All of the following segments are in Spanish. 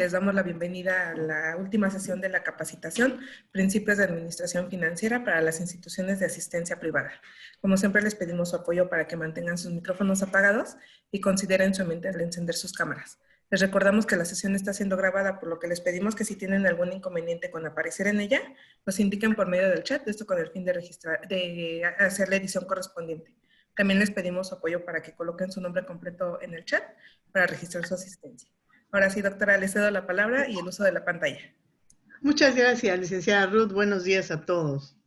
les damos la bienvenida a la última sesión de la capacitación Principios de Administración Financiera para las instituciones de asistencia privada. Como siempre les pedimos su apoyo para que mantengan sus micrófonos apagados y consideren su mente al encender sus cámaras. Les recordamos que la sesión está siendo grabada, por lo que les pedimos que si tienen algún inconveniente con aparecer en ella, nos indiquen por medio del chat, esto con el fin de hacer la edición correspondiente. También les pedimos su apoyo para que coloquen su nombre completo en el chat para registrar su asistencia. Ahora sí, doctora, le cedo la palabra y el uso de la pantalla. Muchas gracias, licenciada Ruth. Buenos días a todos.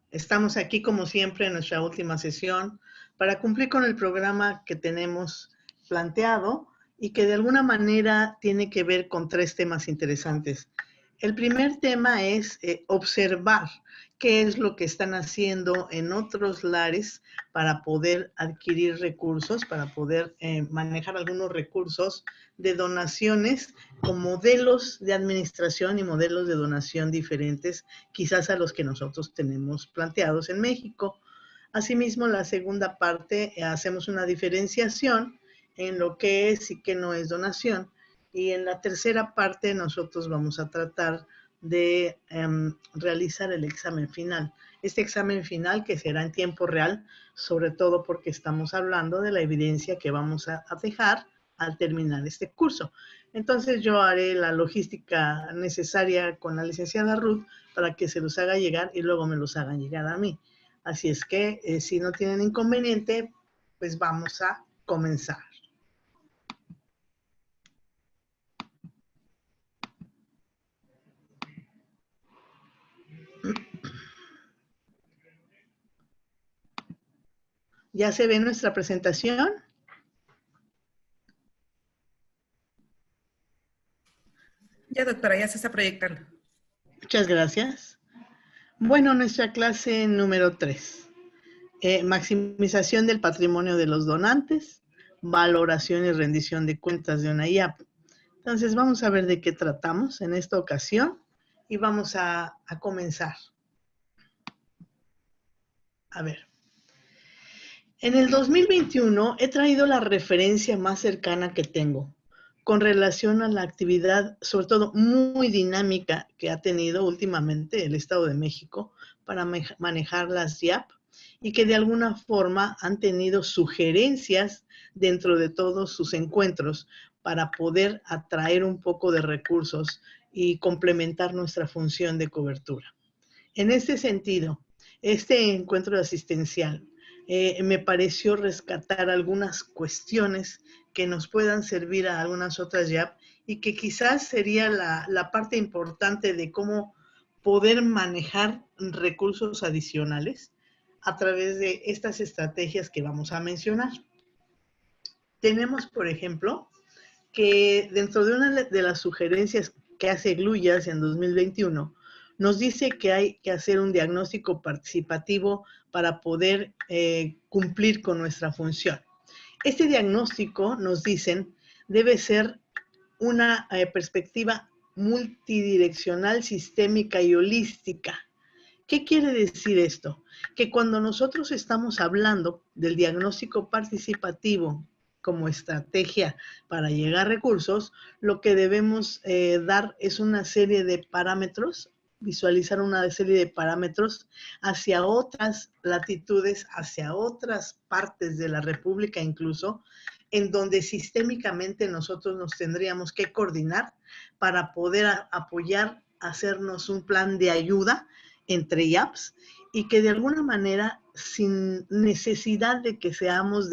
Estamos aquí, como siempre, en nuestra última sesión para cumplir con el programa que tenemos planteado y que de alguna manera tiene que ver con 3 temas interesantes. El primer tema es observar qué es lo que están haciendo en otros lares para poder adquirir recursos, para poder manejar algunos recursos de donaciones con modelos de administración y modelos de donación diferentes, quizás a los que nosotros tenemos planteados en México. Asimismo, la segunda parte, hacemos una diferenciación en lo que es y qué no es donación. Y en la tercera parte nosotros vamos a tratar de realizar el examen final. Este examen final que será en tiempo real, sobre todo porque estamos hablando de la evidencia que vamos a dejar al terminar este curso. Entonces yo haré la logística necesaria con la licenciada Ruth para que se los haga llegar y luego me los hagan llegar a mí. Así es que si no tienen inconveniente, pues vamos a comenzar. ¿Ya se ve nuestra presentación? Ya, doctora, ya se está proyectando. Muchas gracias. Bueno, nuestra clase número 3. Maximización del patrimonio de los donantes, valoración y rendición de cuentas de una IAP. Entonces, vamos a ver de qué tratamos en esta ocasión y vamos a comenzar. A ver. En el 2021 he traído la referencia más cercana que tengo con relación a la actividad, sobre todo muy dinámica, que ha tenido últimamente el Estado de México para manejar las IAP y que de alguna forma han tenido sugerencias dentro de todos sus encuentros para poder atraer un poco de recursos y complementar nuestra función de cobertura. En este sentido, este encuentro asistencial me pareció rescatar algunas cuestiones que nos puedan servir a algunas otras YAP y que quizás sería la parte importante de cómo poder manejar recursos adicionales a través de estas estrategias que vamos a mencionar. Tenemos, por ejemplo, que dentro de una de las sugerencias que hace Gluyas en 2021, nos dice que hay que hacer un diagnóstico participativo para poder cumplir con nuestra función. Este diagnóstico, nos dicen, debe ser una perspectiva multidireccional, sistémica y holística. ¿Qué quiere decir esto? Que cuando nosotros estamos hablando del diagnóstico participativo como estrategia para llegar a recursos, lo que debemos dar es una serie de parámetros, visualizar una serie de parámetros hacia otras latitudes, hacia otras partes de la República incluso, en donde sistémicamente nosotros nos tendríamos que coordinar para poder apoyar, hacernos un plan de ayuda entre IAPs y que de alguna manera, sin necesidad de que seamos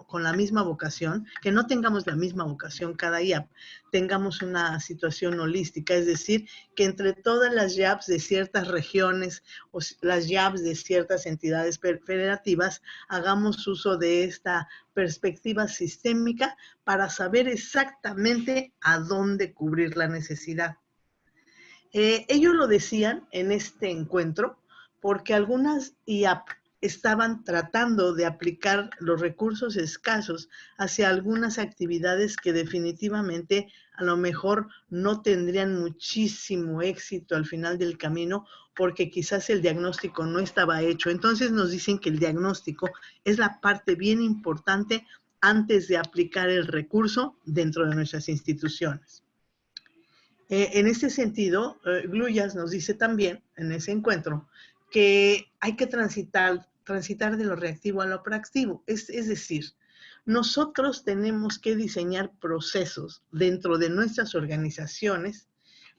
con la misma vocación, que no tengamos la misma vocación cada IAP, tengamos una situación holística, es decir, que entre todas las IAPs de ciertas regiones o las IAPs de ciertas entidades federativas, hagamos uso de esta perspectiva sistémica para saber exactamente a dónde cubrir la necesidad. Ellos lo decían en este encuentro porque algunas IAP estaban tratando de aplicar los recursos escasos hacia algunas actividades que definitivamente a lo mejor no tendrían muchísimo éxito al final del camino porque quizás el diagnóstico no estaba hecho. Entonces nos dicen que el diagnóstico es la parte bien importante antes de aplicar el recurso dentro de nuestras instituciones. En este sentido, Gluyas nos dice también en ese encuentro que hay que transitar de lo reactivo a lo proactivo. Es decir, nosotros tenemos que diseñar procesos dentro de nuestras organizaciones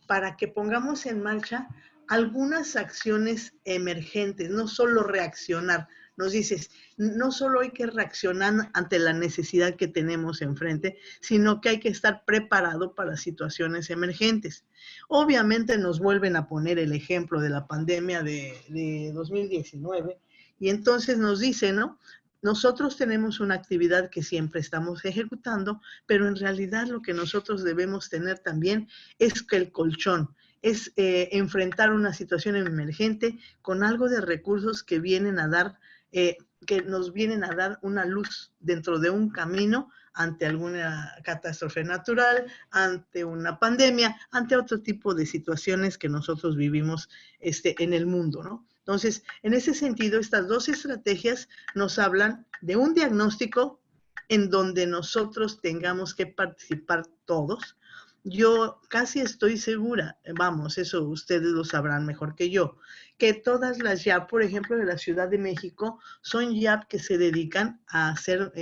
para que pongamos en marcha algunas acciones emergentes, no solo reaccionar. Nos dices, no solo hay que reaccionar ante la necesidad que tenemos enfrente, sino que hay que estar preparado para situaciones emergentes. Obviamente nos vuelven a poner el ejemplo de la pandemia de 2019 y entonces nos dicen, ¿no? Nosotros tenemos una actividad que siempre estamos ejecutando, pero en realidad lo que nosotros debemos tener también es que el colchón, es enfrentar una situación emergente con algo de recursos que vienen a dar, que nos vienen a dar una luz dentro de un camino ante alguna catástrofe natural, ante una pandemia, ante otro tipo de situaciones que nosotros vivimos en el mundo, ¿no? Entonces, en ese sentido, estas dos estrategias nos hablan de un diagnóstico en donde nosotros tengamos que participar todos. Yo casi estoy segura, vamos, eso ustedes lo sabrán mejor que yo, que todas las YAP, por ejemplo, de la Ciudad de México, son YAP que se dedican a hacer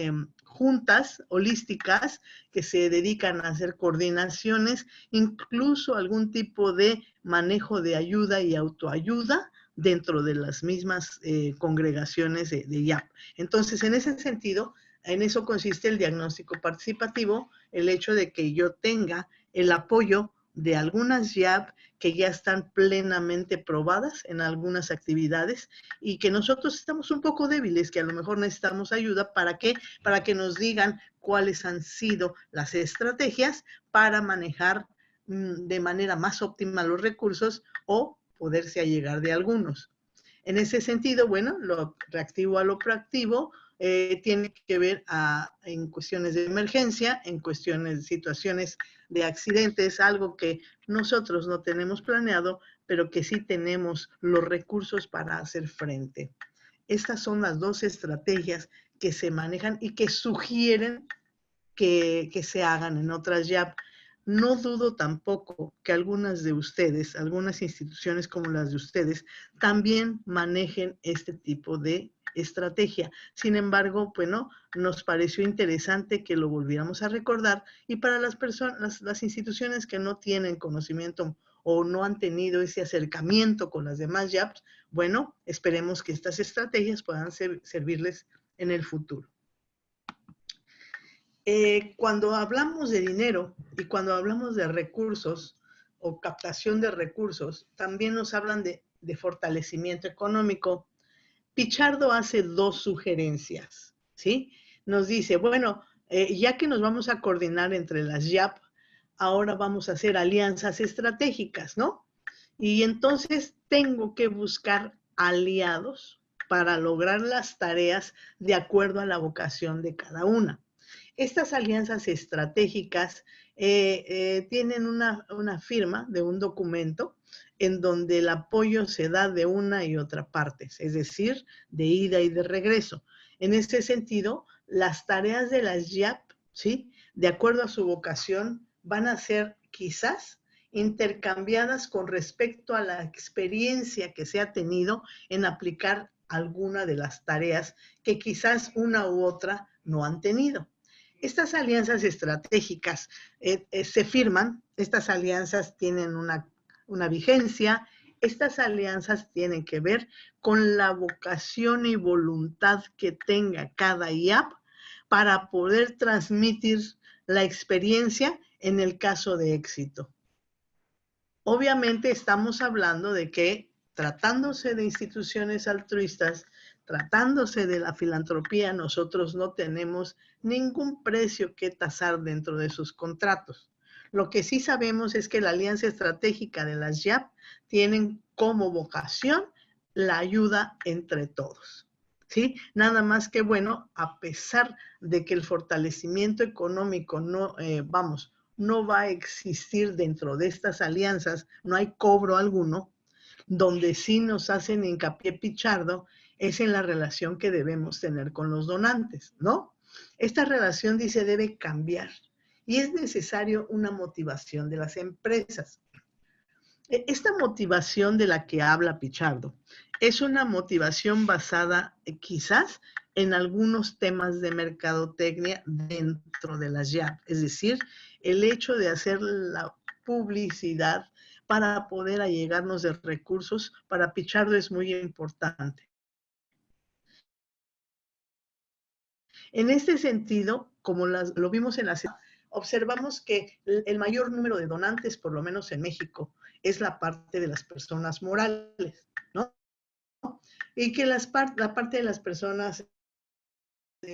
juntas holísticas, que se dedican a hacer coordinaciones, incluso algún tipo de manejo de ayuda y autoayuda dentro de las mismas congregaciones de YAP. Entonces, en ese sentido, en eso consiste el diagnóstico participativo, el hecho de que yo tenga el apoyo de algunas YAP que ya están plenamente probadas en algunas actividades y que nosotros estamos un poco débiles, que a lo mejor necesitamos ayuda. ¿Para qué? Para que nos digan cuáles han sido las estrategias para manejar de manera más óptima los recursos o poderse allegar de algunos. En ese sentido, bueno, lo reactivo a lo proactivo tiene que ver en cuestiones de emergencia, en cuestiones de situaciones de accidentes, algo que nosotros no tenemos planeado, pero que sí tenemos los recursos para hacer frente. Estas son las dos estrategias que se manejan y que sugieren que se hagan en otras YAP. No dudo tampoco que algunas de ustedes, algunas instituciones como las de ustedes, también manejen este tipo de estrategia. Sin embargo, bueno, nos pareció interesante que lo volviéramos a recordar y para las personas, las instituciones que no tienen conocimiento o no han tenido ese acercamiento con las demás YAPs, bueno, esperemos que estas estrategias puedan servirles en el futuro. Cuando hablamos de dinero y cuando hablamos de recursos o captación de recursos, también nos hablan de fortalecimiento económico. Pichardo hace dos sugerencias, ¿sí? Nos dice, bueno, ya que nos vamos a coordinar entre las YAP, ahora vamos a hacer alianzas estratégicas, ¿no? Y entonces tengo que buscar aliados para lograr las tareas de acuerdo a la vocación de cada una. Estas alianzas estratégicas tienen una firma de un documento en donde el apoyo se da de una y otra parte, es decir, de ida y de regreso. En este sentido, las tareas de las YAP, ¿sí?, de acuerdo a su vocación, van a ser quizás intercambiadas con respecto a la experiencia que se ha tenido en aplicar alguna de las tareas que quizás una u otra no han tenido. Estas alianzas estratégicas se firman, estas alianzas tienen una vigencia, estas alianzas tienen que ver con la vocación y voluntad que tenga cada IAP para poder transmitir la experiencia en el caso de éxito. Obviamente estamos hablando de que tratándose de instituciones altruistas, tratándose de la filantropía, nosotros no tenemos ningún precio que tasar dentro de sus contratos. Lo que sí sabemos es que la alianza estratégica de las YAP tienen como vocación la ayuda entre todos, ¿sí? Nada más que, bueno, a pesar de que el fortalecimiento económico no va a existir dentro de estas alianzas, no hay cobro alguno, donde sí nos hacen hincapié Pichardo es en la relación que debemos tener con los donantes, ¿no? Esta relación dice debe cambiar y es necesario una motivación de las empresas. Esta motivación de la que habla Pichardo es una motivación basada quizás en algunos temas de mercadotecnia dentro de las YAP, es decir, el hecho de hacer la publicidad para poder allegarnos de recursos, para Pichardo es muy importante. En este sentido, como lo vimos en la observamos que el mayor número de donantes, por lo menos en México, es la parte de las personas morales, ¿no? Y que la parte de las personas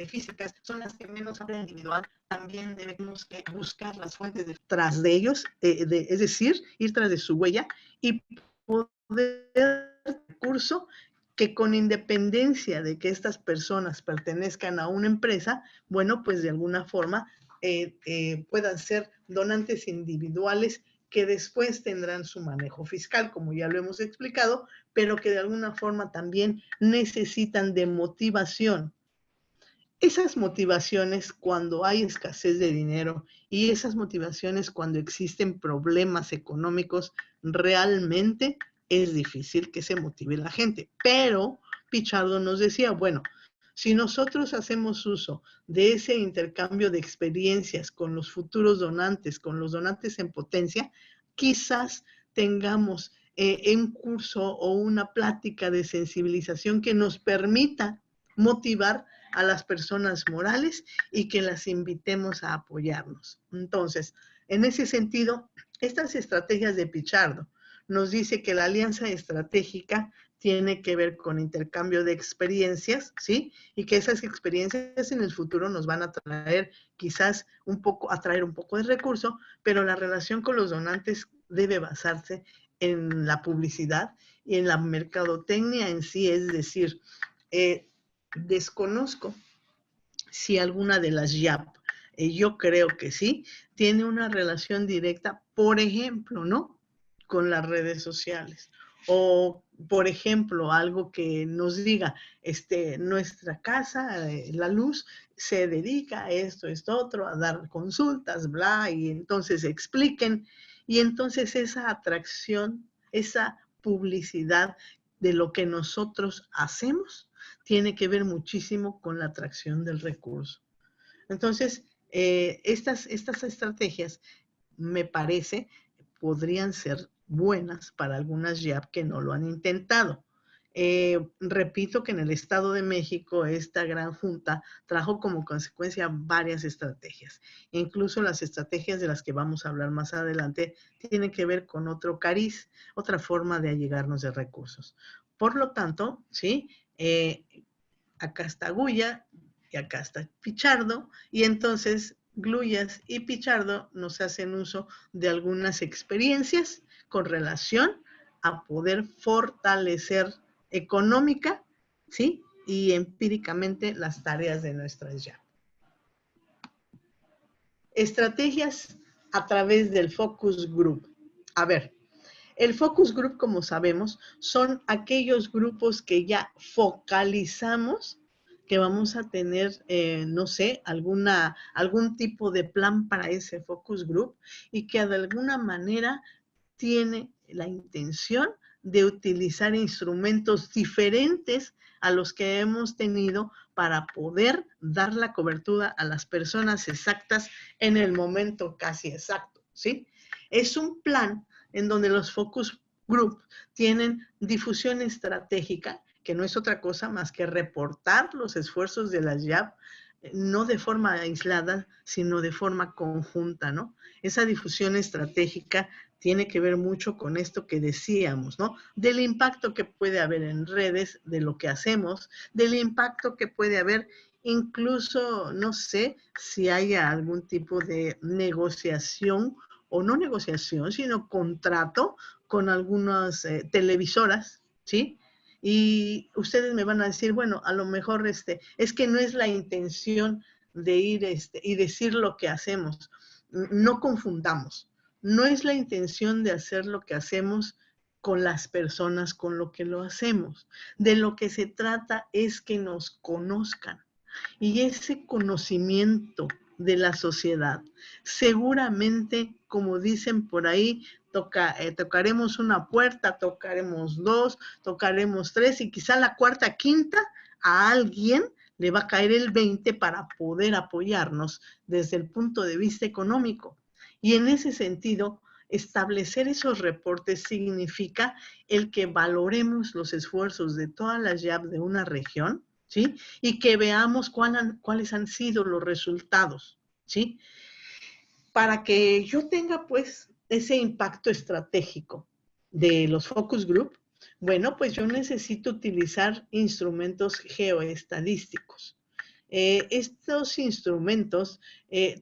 físicas son las que menos hablan individual. También debemos buscar las fuentes detrás de ellos, es decir, ir tras de su huella y poder recurso que con independencia de que estas personas pertenezcan a una empresa, bueno, pues de alguna forma puedan ser donantes individuales que después tendrán su manejo fiscal, como ya lo hemos explicado, pero que de alguna forma también necesitan de motivación. Esas motivaciones cuando hay escasez de dinero y esas motivaciones cuando existen problemas económicos, realmente es difícil que se motive la gente. Pero Pichardo nos decía, bueno, si nosotros hacemos uso de ese intercambio de experiencias con los futuros donantes, con los donantes en potencia, quizás tengamos un curso o una plática de sensibilización que nos permita motivar a las personas morales y que las invitemos a apoyarnos. Entonces, en ese sentido, estas estrategias de Pichardo nos dice que la alianza estratégica tiene que ver con intercambio de experiencias, ¿sí? Y que esas experiencias en el futuro nos van a traer quizás atraer un poco de recurso, pero la relación con los donantes debe basarse en la publicidad y en la mercadotecnia en sí, es decir, desconozco si alguna de las YAP, yo creo que sí, tiene una relación directa, por ejemplo, ¿no? Con las redes sociales. O, por ejemplo, algo que nos diga, nuestra casa, la luz, se dedica a esto, otro, a dar consultas, bla, y entonces expliquen. Y entonces esa atracción, esa publicidad de lo que nosotros hacemos, tiene que ver muchísimo con la atracción del recurso. Entonces, estas estrategias, me parece, podrían ser buenas para algunas YAP que no lo han intentado. Repito que en el Estado de México esta gran junta trajo como consecuencia varias estrategias. Incluso las estrategias de las que vamos a hablar más adelante tienen que ver con otro cariz, otra forma de allegarnos de recursos. Por lo tanto, ¿sí? Acá está Guya y acá está Pichardo, y entonces Gluyas y Pichardo nos hacen uso de algunas experiencias con relación a poder fortalecer económica, ¿sí? Y empíricamente las tareas de nuestras YAP. Estrategias a través del focus group. A ver, el focus group, como sabemos, son aquellos grupos que ya focalizamos, que vamos a tener, no sé, algún tipo de plan para ese focus group y que de alguna manera tiene la intención de utilizar instrumentos diferentes a los que hemos tenido para poder dar la cobertura a las personas exactas en el momento casi exacto, ¿sí? Es un plan en donde los focus group tienen difusión estratégica, que no es otra cosa más que reportar los esfuerzos de las YAP, no de forma aislada, sino de forma conjunta, ¿no? Esa difusión estratégica tiene que ver mucho con esto que decíamos, ¿no? Del impacto que puede haber en redes, de lo que hacemos, del impacto que puede haber incluso, no sé, si haya algún tipo de negociación o no negociación, sino contrato con algunas televisoras, ¿sí? Y ustedes me van a decir, bueno, a lo mejor es que no es la intención de ir y decir lo que hacemos. No confundamos. No es la intención de hacer lo que hacemos con las personas, con lo que lo hacemos. De lo que se trata es que nos conozcan. Y ese conocimiento de la sociedad. Seguramente, como dicen por ahí, tocaremos una puerta, tocaremos dos, tocaremos tres y quizá la cuarta, quinta, a alguien le va a caer el 20 para poder apoyarnos desde el punto de vista económico. Y en ese sentido, establecer esos reportes significa el que valoremos los esfuerzos de todas las YAP de una región, ¿sí? Y que veamos cuáles han sido los resultados, ¿sí? Para que yo tenga, pues, ese impacto estratégico de los focus group, bueno, pues yo necesito utilizar instrumentos geoestadísticos. Estos instrumentos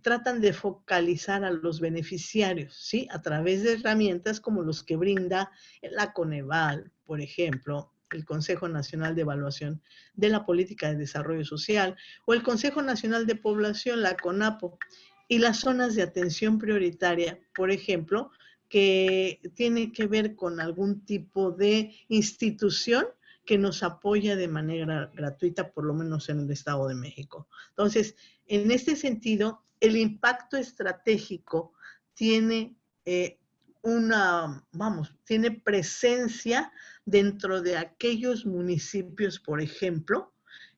tratan de focalizar a los beneficiarios, ¿sí? A través de herramientas como los que brinda la Coneval, por ejemplo, el Consejo Nacional de Evaluación de la Política de Desarrollo Social, o el Consejo Nacional de Población, la CONAPO, y las zonas de atención prioritaria, por ejemplo, que tiene que ver con algún tipo de institución que nos apoya de manera gratuita, por lo menos en el Estado de México. Entonces, en este sentido, el impacto estratégico tiene tiene presencia dentro de aquellos municipios, por ejemplo,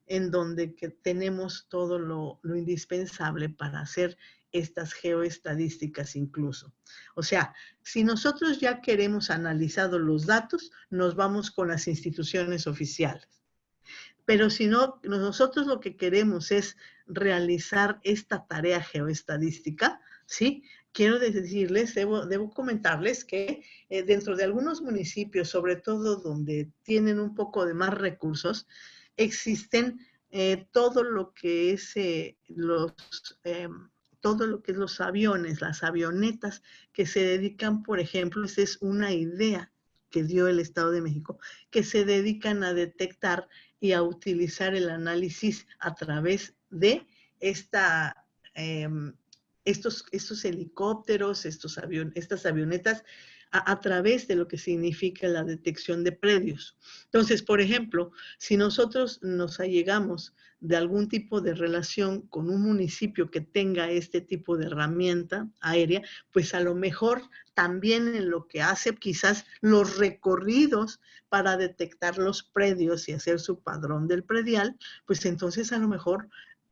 en donde que tenemos todo lo indispensable para hacer estas geoestadísticas incluso. O sea, si nosotros ya queremos analizado los datos, nos vamos con las instituciones oficiales. Pero si no, nosotros lo que queremos es realizar esta tarea geoestadística, ¿sí? Quiero decirles, debo comentarles que dentro de algunos municipios, sobre todo donde tienen un poco de más recursos, existen todo lo que es todo lo que es los aviones, las avionetas que se dedican, por ejemplo, esa es una idea que dio el Estado de México, que se dedican a detectar y a utilizar el análisis a través de estos helicópteros, estas avionetas, a través de lo que significa la detección de predios. Entonces, por ejemplo, si nosotros nos allegamos de algún tipo de relación con un municipio que tenga este tipo de herramienta aérea, pues a lo mejor también en lo que hace quizás los recorridos para detectar los predios y hacer su padrón del predial, pues entonces a lo mejor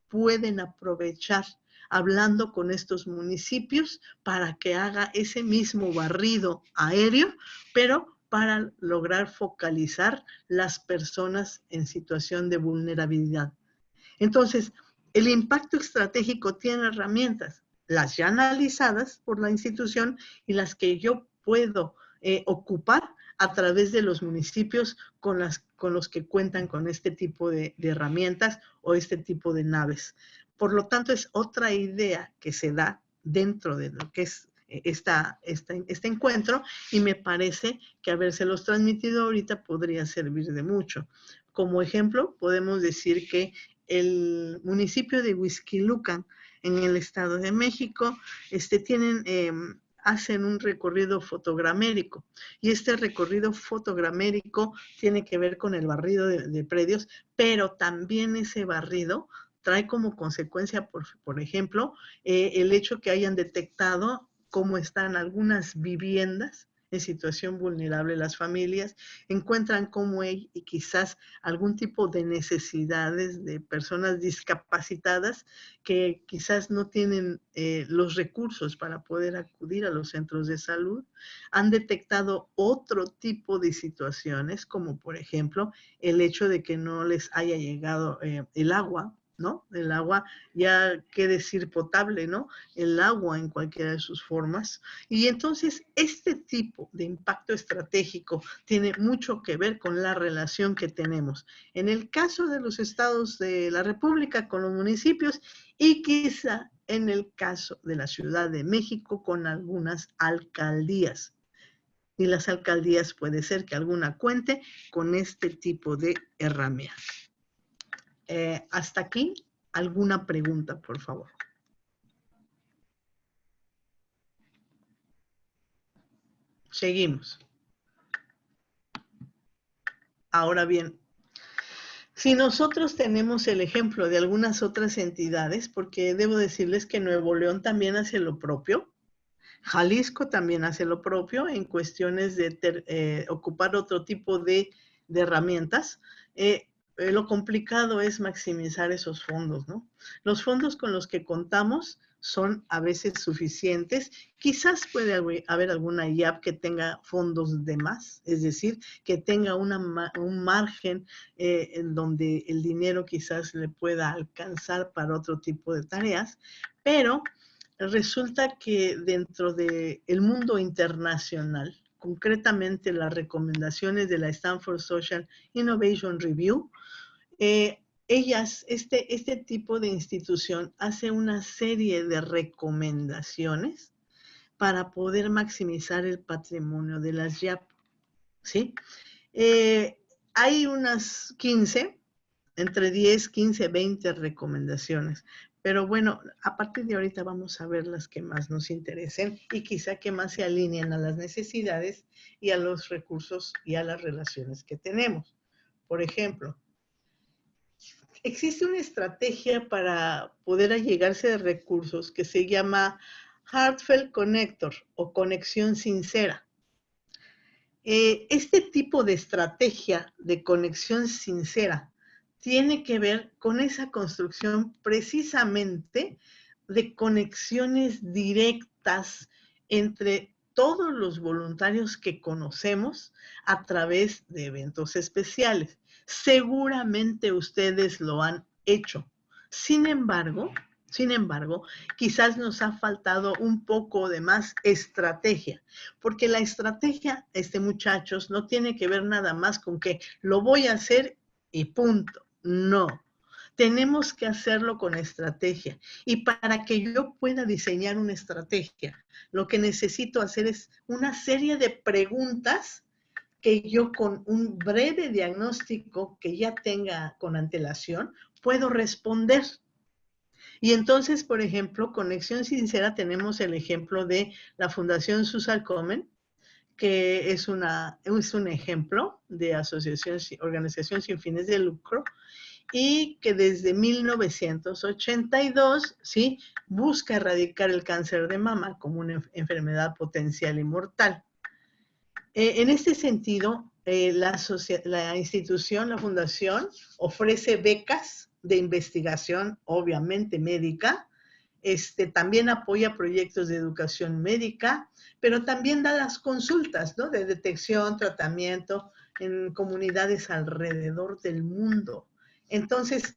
pueden aprovechar hablando con estos municipios para que haga ese mismo barrido aéreo, pero para lograr focalizar las personas en situación de vulnerabilidad. Entonces, el impacto estratégico tiene herramientas, las ya analizadas por la institución y las que yo puedo ocupar a través de los municipios con los que cuentan con este tipo de herramientas o este tipo de naves. Por lo tanto, es otra idea que se da dentro de lo que es este encuentro y me parece que habérselos transmitido ahorita podría servir de mucho. Como ejemplo, podemos decir que el municipio de Huixquilucan, en el Estado de México, hacen un recorrido fotogramérico y este recorrido fotogramérico tiene que ver con el barrido de predios, pero también ese barrido trae como consecuencia, por ejemplo, el hecho que hayan detectado cómo están algunas viviendas en situación vulnerable las familias, encuentran cómo hay y quizás algún tipo de necesidades de personas discapacitadas que quizás no tienen los recursos para poder acudir a los centros de salud. Han detectado otro tipo de situaciones, como por ejemplo el hecho de que no les haya llegado el agua, ¿no? El agua, ya qué decir potable, ¿no? El agua en cualquiera de sus formas. Y entonces este tipo de impacto estratégico tiene mucho que ver con la relación que tenemos. En el caso de los estados de la República con los municipios y quizá en el caso de la Ciudad de México con algunas alcaldías. Y las alcaldías puede ser que alguna cuente con este tipo de herramientas. Hasta aquí, ¿alguna pregunta, por favor? Seguimos. Ahora bien, Si nosotros tenemos el ejemplo de algunas otras entidades, porque debo decirles que Nuevo León también hace lo propio, Jalisco también hace lo propio en cuestiones de ocupar otro tipo de herramientas. Lo complicado es maximizar esos fondos, ¿no? Los fondos con los que contamos son a veces suficientes. Quizás puede haber alguna IAP que tenga fondos de más, es decir, que tenga un margen en donde el dinero quizás le pueda alcanzar para otro tipo de tareas, pero resulta que dentro del mundo internacional, concretamente las recomendaciones de la Stanford Social Innovation Review, este tipo de institución hace una serie de recomendaciones para poder maximizar el patrimonio de las YAP, ¿sí? Hay unas 15, entre 10, 15, 20 recomendaciones. Pero bueno, a partir de ahorita vamos a ver las que más nos interesen y quizá que más se alineen a las necesidades y a los recursos y a las relaciones que tenemos. Por ejemplo, existe una estrategia para poder allegarse de recursos que se llama Heartfelt Connector o conexión sincera. Este tipo de estrategia de conexión sincera tiene que ver con esa construcción precisamente de conexiones directas entre todos los voluntarios que conocemos a través de eventos especiales. Seguramente ustedes lo han hecho. Sin embargo, quizás nos ha faltado un poco de más estrategia, porque la estrategia, muchachos, no tiene que ver nada más con que lo voy a hacer y punto. No, tenemos que hacerlo con estrategia. Y para que yo pueda diseñar una estrategia, lo que necesito hacer es una serie de preguntas que yo con un breve diagnóstico que ya tenga con antelación puedo responder. Y entonces, por ejemplo, Conexión Sincera, tenemos el ejemplo de la Fundación Susan Komen, que es un ejemplo de organización sin fines de lucro, y que desde 1982, ¿sí?, busca erradicar el cáncer de mama como una enfermedad potencial y mortal. En este sentido, la institución, la fundación, ofrece becas de investigación, obviamente médica, también apoya proyectos de educación médica, pero también da las consultas, ¿no?, de detección, tratamiento en comunidades alrededor del mundo. Entonces,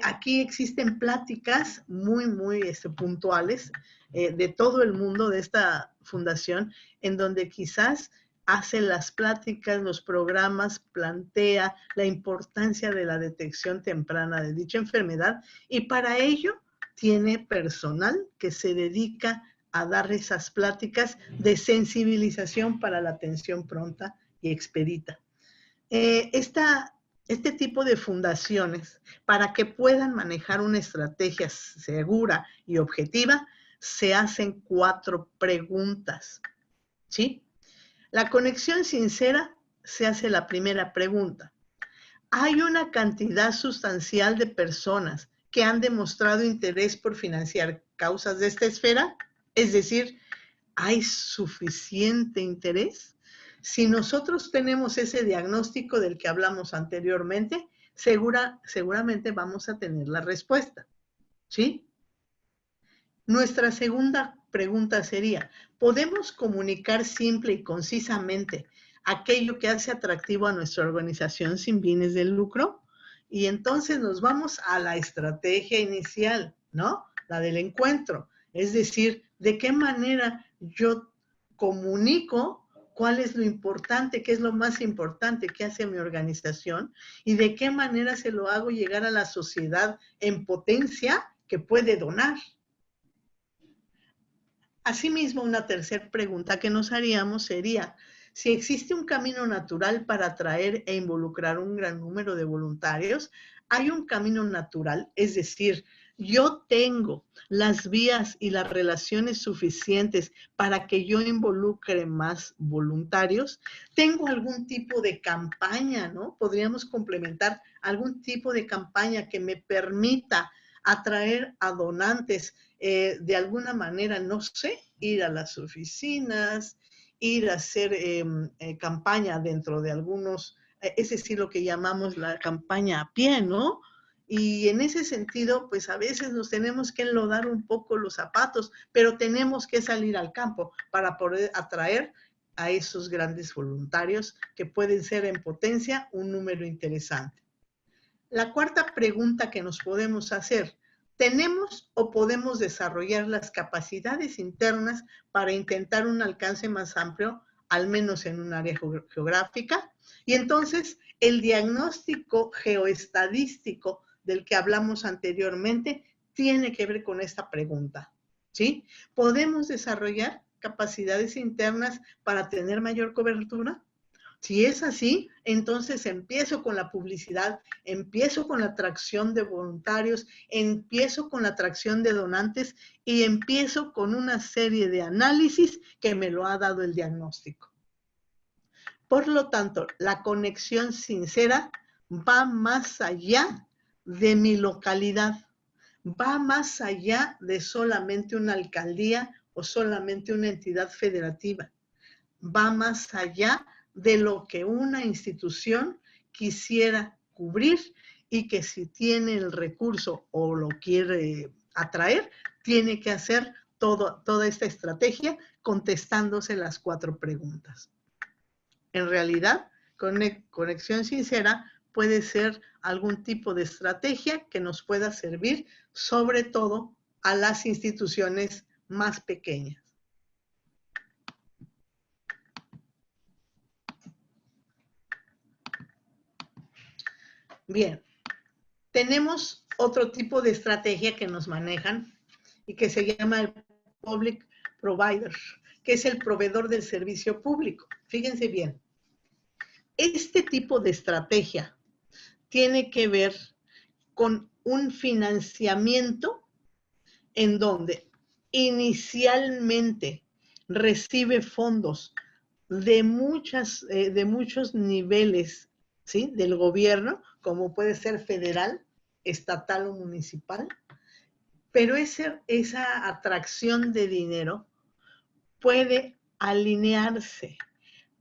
aquí existen pláticas muy, muy puntuales de todo el mundo de esta fundación, en donde quizás hace las pláticas, los programas, plantea la importancia de la detección temprana de dicha enfermedad, y para ello tiene personal que se dedica a dar esas pláticas de sensibilización para la atención pronta y expedita. Este tipo de fundaciones, para que puedan manejar una estrategia segura y objetiva, se hacen 4 preguntas, ¿sí? La conexión sincera se hace la primera pregunta. ¿Hay una cantidad sustancial de personas que han demostrado interés por financiar causas de esta esfera? Es decir, ¿hay suficiente interés? Si nosotros tenemos ese diagnóstico del que hablamos anteriormente, seguramente vamos a tener la respuesta, ¿sí? Nuestra segunda pregunta sería, ¿podemos comunicar simple y concisamente aquello que hace atractivo a nuestra organización sin fines de lucro? Y entonces nos vamos a la estrategia inicial, ¿no? La del encuentro. Es decir, ¿de qué manera yo comunico cuál es lo importante, qué es lo más importante que hace mi organización y de qué manera se lo hago llegar a la sociedad en potencia que puede donar? Asimismo, una tercera pregunta que nos haríamos sería, si existe un camino natural para atraer e involucrar un gran número de voluntarios, ¿hay un camino natural? Es decir, yo tengo las vías y las relaciones suficientes para que yo involucre más voluntarios, tengo algún tipo de campaña, ¿no? Podríamos complementar algún tipo de campaña que me permita atraer a donantes de alguna manera, no sé, ir a las oficinas, ir a hacer campaña dentro de algunos, es decir, lo que llamamos la campaña a pie, ¿no? Y en ese sentido, pues a veces nos tenemos que enlodar un poco los zapatos, pero tenemos que salir al campo para poder atraer a esos grandes voluntarios que pueden ser en potencia un número interesante. La cuarta pregunta que nos podemos hacer, ¿tenemos o podemos desarrollar las capacidades internas para intentar un alcance más amplio, al menos en un área geográfica? Y entonces, el diagnóstico geoestadístico del que hablamos anteriormente tiene que ver con esta pregunta, ¿sí? ¿Podemos desarrollar capacidades internas para tener mayor cobertura? Si es así, entonces empiezo con la publicidad, empiezo con la atracción de voluntarios, empiezo con la atracción de donantes y empiezo con una serie de análisis que me lo ha dado el diagnóstico. Por lo tanto, la conexión sincera va más allá de mi localidad, va más allá de solamente una alcaldía o solamente una entidad federativa, va más allá de lo que una institución quisiera cubrir y que si tiene el recurso o lo quiere atraer, tiene que hacer toda esta estrategia contestándose las 4 preguntas. En realidad, conexión sincera puede ser algún tipo de estrategia que nos pueda servir, sobre todo a las instituciones más pequeñas. Bien, tenemos otro tipo de estrategia que nos manejan y que se llama el Public Provider, que es el proveedor del servicio público. Fíjense bien, este tipo de estrategia tiene que ver con un financiamiento en donde inicialmente recibe fondos de muchos niveles, ¿sí?, del gobierno, como puede ser federal, estatal o municipal, pero esa atracción de dinero puede alinearse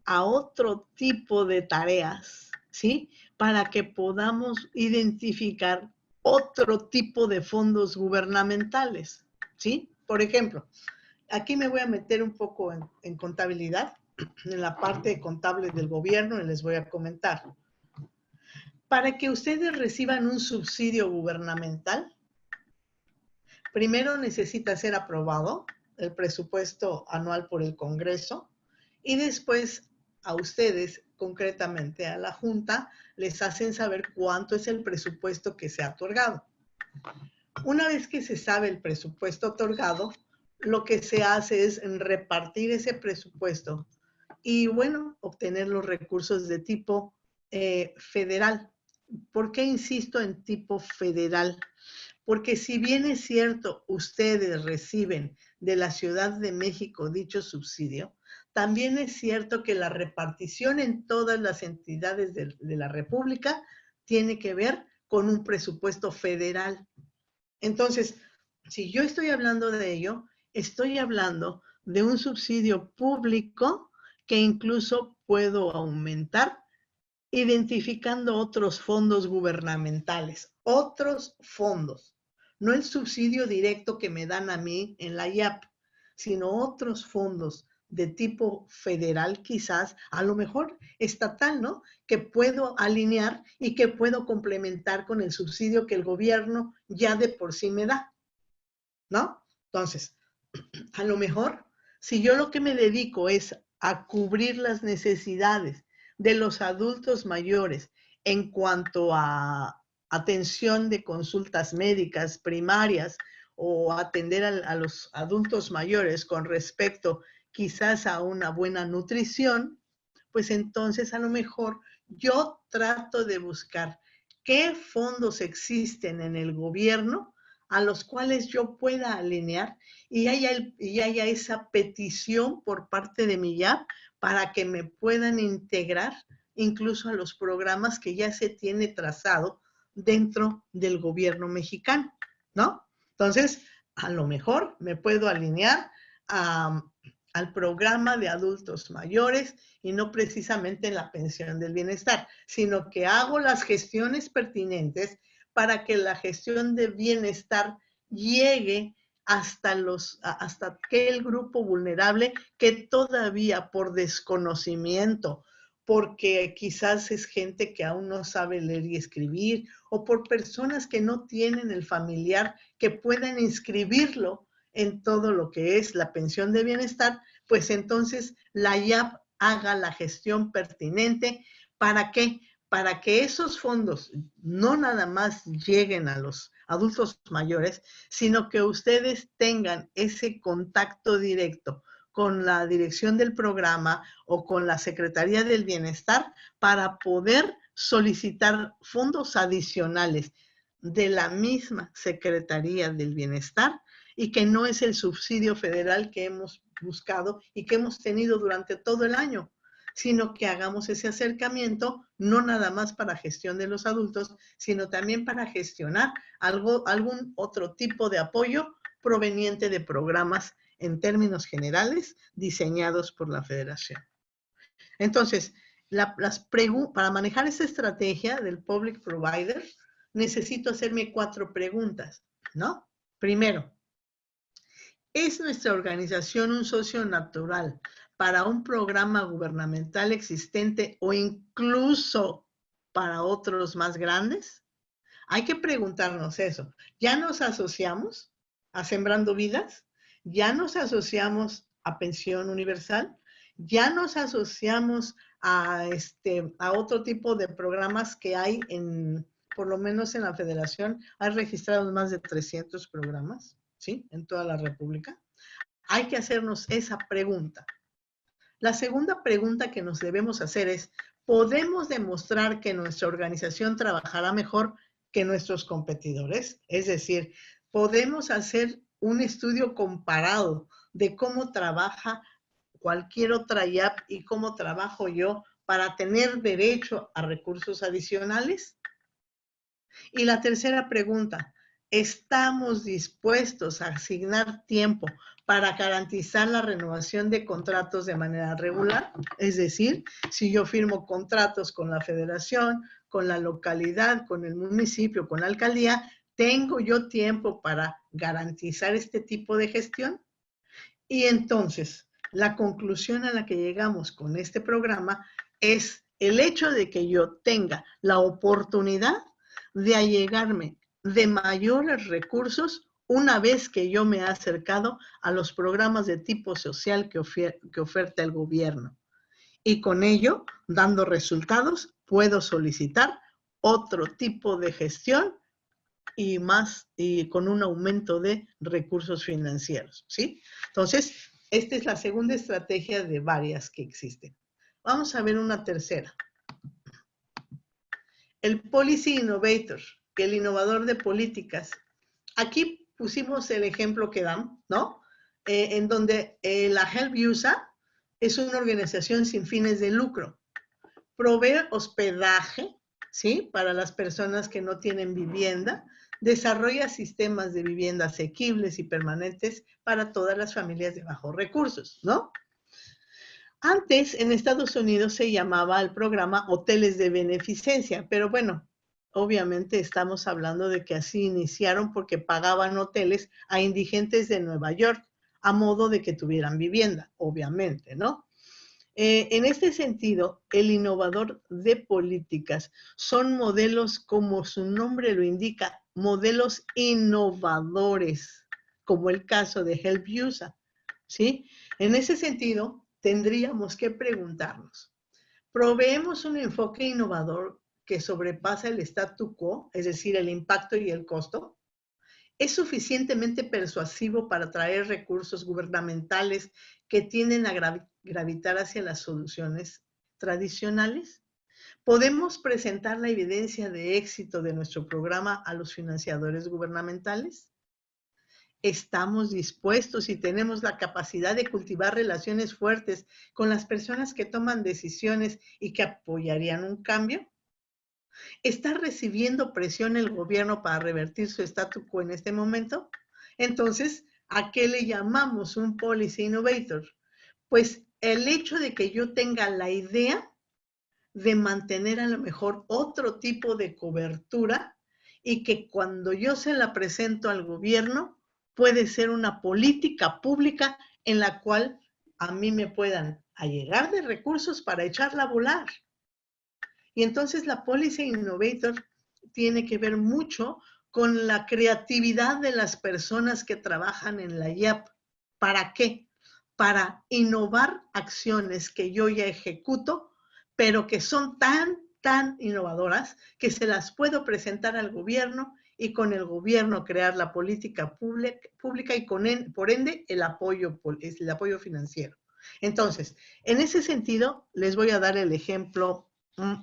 a otro tipo de tareas, ¿sí?, para que podamos identificar otro tipo de fondos gubernamentales, ¿sí? Por ejemplo, aquí me voy a meter un poco en contabilidad, en la parte contable del gobierno, y les voy a comentar. Para que ustedes reciban un subsidio gubernamental, primero necesita ser aprobado el presupuesto anual por el Congreso y después a ustedes, concretamente a la Junta, les hacen saber cuánto es el presupuesto que se ha otorgado. Una vez que se sabe el presupuesto otorgado, lo que se hace es repartir ese presupuesto y, bueno, obtener los recursos de tipo federal. ¿Por qué insisto en tipo federal? Porque si bien es cierto, ustedes reciben de la Ciudad de México dicho subsidio, también es cierto que la repartición en todas las entidades de la República tiene que ver con un presupuesto federal. Entonces, si yo estoy hablando de ello, estoy hablando de un subsidio público que incluso puedo aumentar identificando otros fondos gubernamentales, otros fondos, no el subsidio directo que me dan a mí en la IAP, sino otros fondos de tipo federal quizás, a lo mejor estatal, ¿no?, que puedo alinear y que puedo complementar con el subsidio que el gobierno ya de por sí me da, ¿no? Entonces, a lo mejor, si yo lo que me dedico es a cubrir las necesidades de los adultos mayores en cuanto a atención de consultas médicas primarias o atender a los adultos mayores con respecto quizás a una buena nutrición, pues entonces a lo mejor yo trato de buscar qué fondos existen en el gobierno a los cuales yo pueda alinear y haya esa petición por parte de mi IAP para que me puedan integrar incluso a los programas que ya se tiene trazado dentro del gobierno mexicano, ¿no? Entonces, a lo mejor me puedo alinear al programa de adultos mayores y no precisamente la pensión del bienestar, sino que hago las gestiones pertinentes para que la gestión de bienestar llegue hasta aquel grupo vulnerable que todavía por desconocimiento, porque quizás es gente que aún no sabe leer y escribir, o por personas que no tienen el familiar que puedan inscribirlo en todo lo que es la pensión de bienestar, pues entonces la IAP haga la gestión pertinente. ¿Para qué? Para que esos fondos no nada más lleguen a los adultos mayores, sino que ustedes tengan ese contacto directo con la dirección del programa o con la Secretaría del Bienestar para poder solicitar fondos adicionales de la misma Secretaría del Bienestar y que no es el subsidio federal que hemos buscado y que hemos tenido durante todo el año, sino que hagamos ese acercamiento, no nada más para gestión de los adultos, sino también para gestionar algún otro tipo de apoyo proveniente de programas en términos generales diseñados por la Federación. Entonces, para manejar esa estrategia del Public Provider, necesito hacerme 4 preguntas, ¿no? Primero, ¿es nuestra organización un socio natural para un programa gubernamental existente o incluso para otros más grandes? Hay que preguntarnos eso. ¿Ya nos asociamos a Sembrando Vidas? ¿Ya nos asociamos a Pensión Universal? ¿Ya nos asociamos a otro tipo de programas que hay por lo menos en la Federación? Hay registrados más de 300 programas, ¿sí? En toda la República. Hay que hacernos esa pregunta. La segunda pregunta que nos debemos hacer es, ¿podemos demostrar que nuestra organización trabajará mejor que nuestros competidores? Es decir, ¿podemos hacer un estudio comparado de cómo trabaja cualquier otra IAP y cómo trabajo yo para tener derecho a recursos adicionales? Y la tercera pregunta, ¿estamos dispuestos a asignar tiempo para garantizar la renovación de contratos de manera regular? Es decir, si yo firmo contratos con la federación, con la localidad, con el municipio, con la alcaldía, ¿tengo yo tiempo para garantizar este tipo de gestión? Y entonces, la conclusión a la que llegamos con este programa es el hecho de que yo tenga la oportunidad de allegarme de mayores recursos una vez que yo me he acercado a los programas de tipo social que oferta el gobierno. Y con ello, dando resultados, puedo solicitar otro tipo de gestión y con un aumento de recursos financieros, ¿sí? Entonces, esta es la segunda estrategia de varias que existen. Vamos a ver una tercera. El Policy Innovator, el innovador de políticas. Aquí pusimos el ejemplo que dan, ¿no? En donde la Help USA es una organización sin fines de lucro. Provee hospedaje, ¿sí? Para las personas que no tienen vivienda. Desarrolla sistemas de vivienda asequibles y permanentes para todas las familias de bajos recursos, ¿no? Antes, en Estados Unidos se llamaba el programa Hoteles de Beneficencia, pero bueno, obviamente estamos hablando de que así iniciaron porque pagaban hoteles a indigentes de Nueva York a modo de que tuvieran vivienda, obviamente, ¿no? En este sentido, el innovador de políticas son modelos, como su nombre lo indica, modelos innovadores, como el caso de Help USA, ¿sí? En ese sentido, tendríamos que preguntarnos, ¿proveemos un enfoque innovador que sobrepasa el statu quo, es decir, el impacto y el costo? ¿Es suficientemente persuasivo para atraer recursos gubernamentales que tienden a gravitar hacia las soluciones tradicionales? ¿Podemos presentar la evidencia de éxito de nuestro programa a los financiadores gubernamentales? estamos dispuestos y tenemos la capacidad de cultivar relaciones fuertes con las personas que toman decisiones y que apoyarían un cambio. ¿Está recibiendo presión el gobierno para revertir su statu quo en este momento? Entonces, ¿a qué le llamamos un policy innovator? Pues el hecho de que yo tenga la idea de mantener a lo mejor otro tipo de cobertura y que cuando yo se la presento al gobierno puede ser una política pública en la cual a mí me puedan allegar de recursos para echarla a volar. Y entonces la Policy Innovator tiene que ver mucho con la creatividad de las personas que trabajan en la IAP. ¿Para qué? Para innovar acciones que yo ya ejecuto, pero que son tan innovadoras que se las puedo presentar al gobierno y con el gobierno crear la política pública y por ende el apoyo financiero. Entonces, en ese sentido, les voy a dar el ejemplo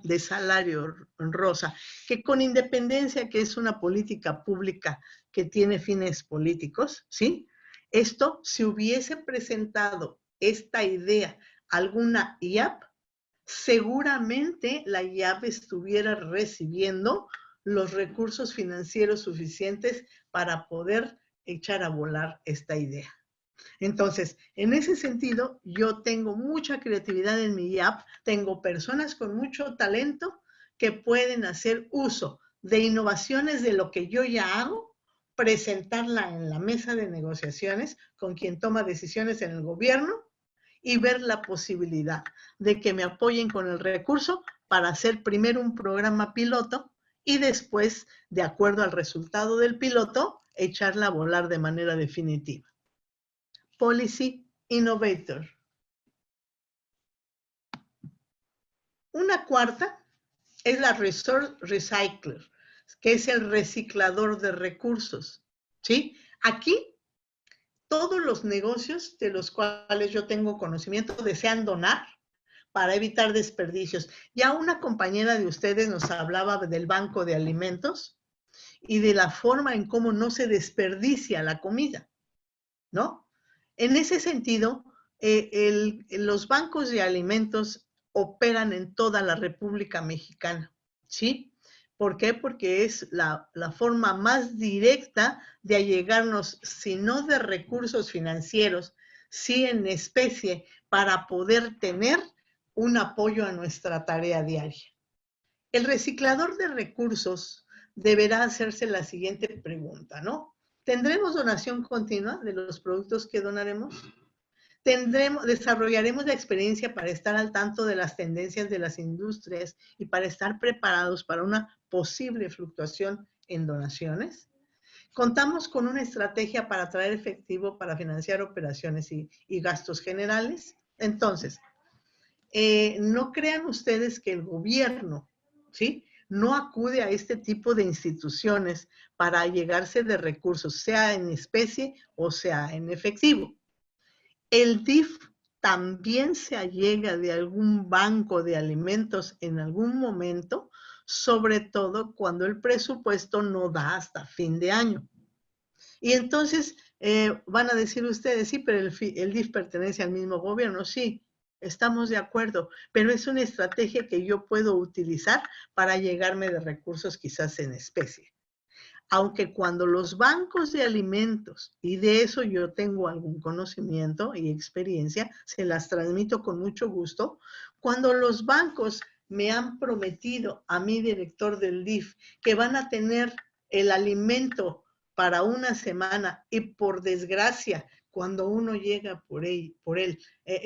de salario rosa, que con independencia que es una política pública que tiene fines políticos, ¿sí? Esto, si hubiese presentado esta idea alguna IAP, seguramente la IAP estuviera recibiendo los recursos financieros suficientes para poder echar a volar esta idea. Entonces, en ese sentido, yo tengo mucha creatividad en mi app, tengo personas con mucho talento que pueden hacer uso de innovaciones de lo que yo ya hago, presentarla en la mesa de negociaciones con quien toma decisiones en el gobierno y ver la posibilidad de que me apoyen con el recurso para hacer primero un programa piloto y después, de acuerdo al resultado del piloto, echarla a volar de manera definitiva. Policy Innovator. Una cuarta es la Resource Recycler, que es el reciclador de recursos, ¿sí? Aquí, todos los negocios de los cuales yo tengo conocimiento desean donar para evitar desperdicios. Ya una compañera de ustedes nos hablaba del banco de alimentos y de la forma en cómo no se desperdicia la comida, ¿no? En ese sentido, los bancos de alimentos operan en toda la República Mexicana, ¿sí? ¿Por qué? Porque es la forma más directa de allegarnos, si no de recursos financieros, sí en especie, para poder tener un apoyo a nuestra tarea diaria. El reciclador de recursos deberá hacerse la siguiente pregunta, ¿no? ¿Tendremos donación continua de los productos que donaremos? Desarrollaremos la experiencia para estar al tanto de las tendencias de las industrias y para estar preparados para una posible fluctuación en donaciones. Contamos con una estrategia para traer efectivo para financiar operaciones y gastos generales. Entonces, no crean ustedes que el gobierno, ¿sí?, no acude a este tipo de instituciones para allegarse de recursos, sea en especie o sea en efectivo. El DIF también se allega de algún banco de alimentos en algún momento, sobre todo cuando el presupuesto no da hasta fin de año. Y entonces van a decir ustedes, sí, pero el DIF pertenece al mismo gobierno. Sí, estamos de acuerdo, pero es una estrategia que yo puedo utilizar para llegarme de recursos quizás en especie. Aunque cuando los bancos de alimentos, y de eso yo tengo algún conocimiento y experiencia, se las transmito con mucho gusto, cuando los bancos me han prometido a mi director del DIF que van a tener el alimento para una semana y por desgracia, cuando uno llega por él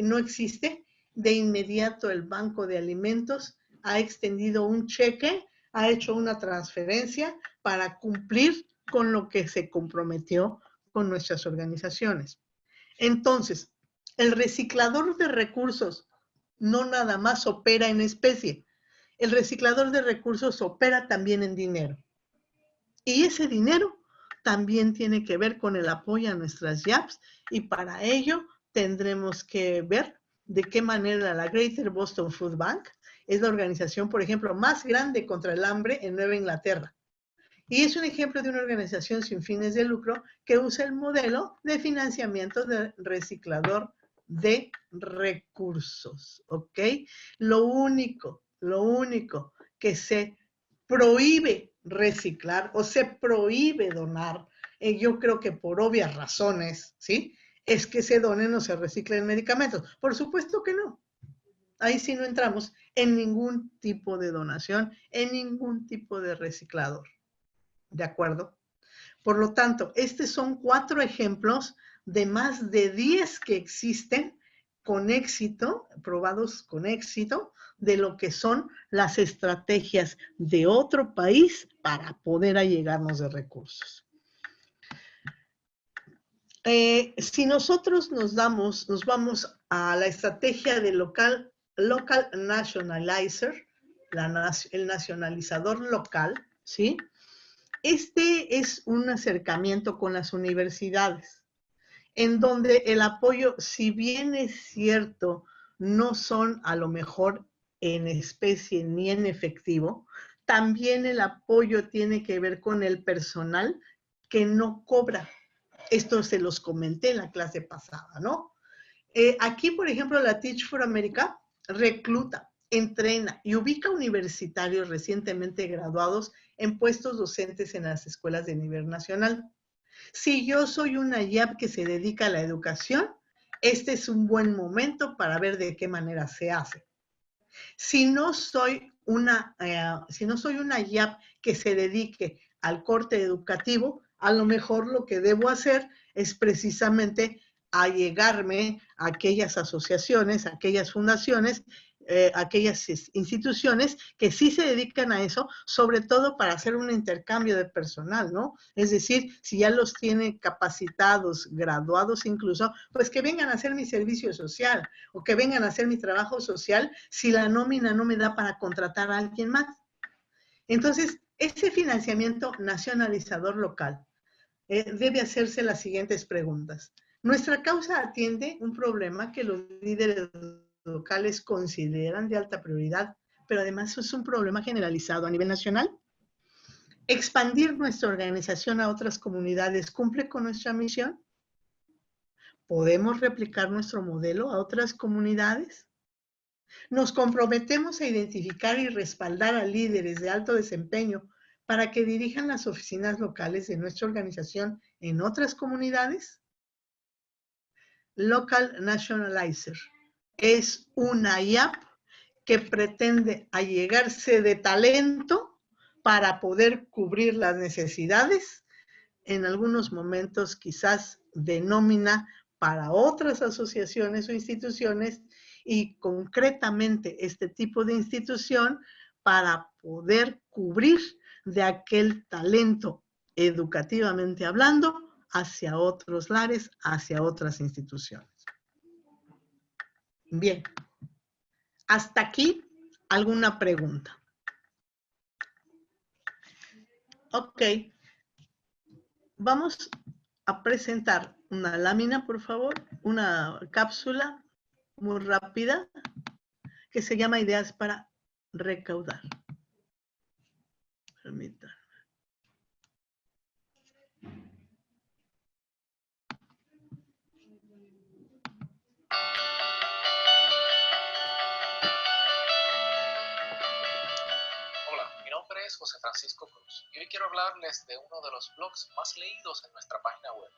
no existe, de inmediato el banco de alimentos ha extendido un cheque, ha hecho una transferencia para cumplir con lo que se comprometió con nuestras organizaciones. Entonces, el reciclador de recursos no nada más opera en especie, el reciclador de recursos opera también en dinero. Y ese dinero también tiene que ver con el apoyo a nuestras IAPs y para ello tendremos que ver de qué manera la Greater Boston Food Bank es la organización, por ejemplo, más grande contra el hambre en Nueva Inglaterra. Y es un ejemplo de una organización sin fines de lucro que usa el modelo de financiamiento de reciclador de recursos, ¿ok? Lo único que se prohíbe reciclar o se prohíbe donar, yo creo que por obvias razones, ¿sí? Es que se donen o se reciclen medicamentos. Por supuesto que no. Ahí sí no entramos en ningún tipo de donación, en ningún tipo de reciclador. ¿De acuerdo? Por lo tanto, estos son 4 ejemplos de más de 10 que existen con éxito, probados con éxito, de lo que son las estrategias de otro país para poder allegarnos de recursos. Si nosotros nos vamos a la estrategia de local nationalizer, el nacionalizador local, ¿sí? Este es un acercamiento con las universidades, en donde el apoyo, si bien es cierto, no son a lo mejor en especie ni en efectivo, también el apoyo tiene que ver con el personal que no cobra. Esto se los comenté en la clase pasada, ¿no? Aquí, por ejemplo, la Teach for America recluta, entrena y ubica universitarios recientemente graduados en puestos docentes en las escuelas de nivel nacional. Si yo soy una IAP que se dedica a la educación, este es un buen momento para ver de qué manera se hace. Si no soy una IAP que se dedique al corte educativo, a lo mejor lo que debo hacer es precisamente allegarme a aquellas asociaciones, a aquellas fundaciones, aquellas instituciones que sí se dedican a eso, sobre todo para hacer un intercambio de personal, ¿no? Es decir, si ya los tiene capacitados, graduados incluso, pues que vengan a hacer mi servicio social o que vengan a hacer mi trabajo social si la nómina no me da para contratar a alguien más. Entonces, ese financiamiento nacionalizador local debe hacerse las siguientes preguntas. Nuestra causa atiende un problema que los líderes locales consideran de alta prioridad, pero además es un problema generalizado a nivel nacional. Expandir nuestra organización a otras comunidades cumple con nuestra misión. ¿Podemos replicar nuestro modelo a otras comunidades? Nos comprometemos a identificar y respaldar a líderes de alto desempeño para que dirijan las oficinas locales de nuestra organización en otras comunidades. Local Nationalizer es una IAP que pretende allegarse de talento para poder cubrir las necesidades, en algunos momentos quizás de nómina para otras asociaciones o instituciones, y concretamente este tipo de institución para poder cubrir de aquel talento educativamente hablando hacia otros lares, hacia otras instituciones. Bien, hasta aquí, ¿alguna pregunta? Ok, vamos a presentar una lámina, por favor, una cápsula muy rápida que se llama Ideas para recaudar. Permítanme. Hola, mi nombre es José Francisco Cruz y hoy quiero hablarles de uno de los blogs más leídos en nuestra página web.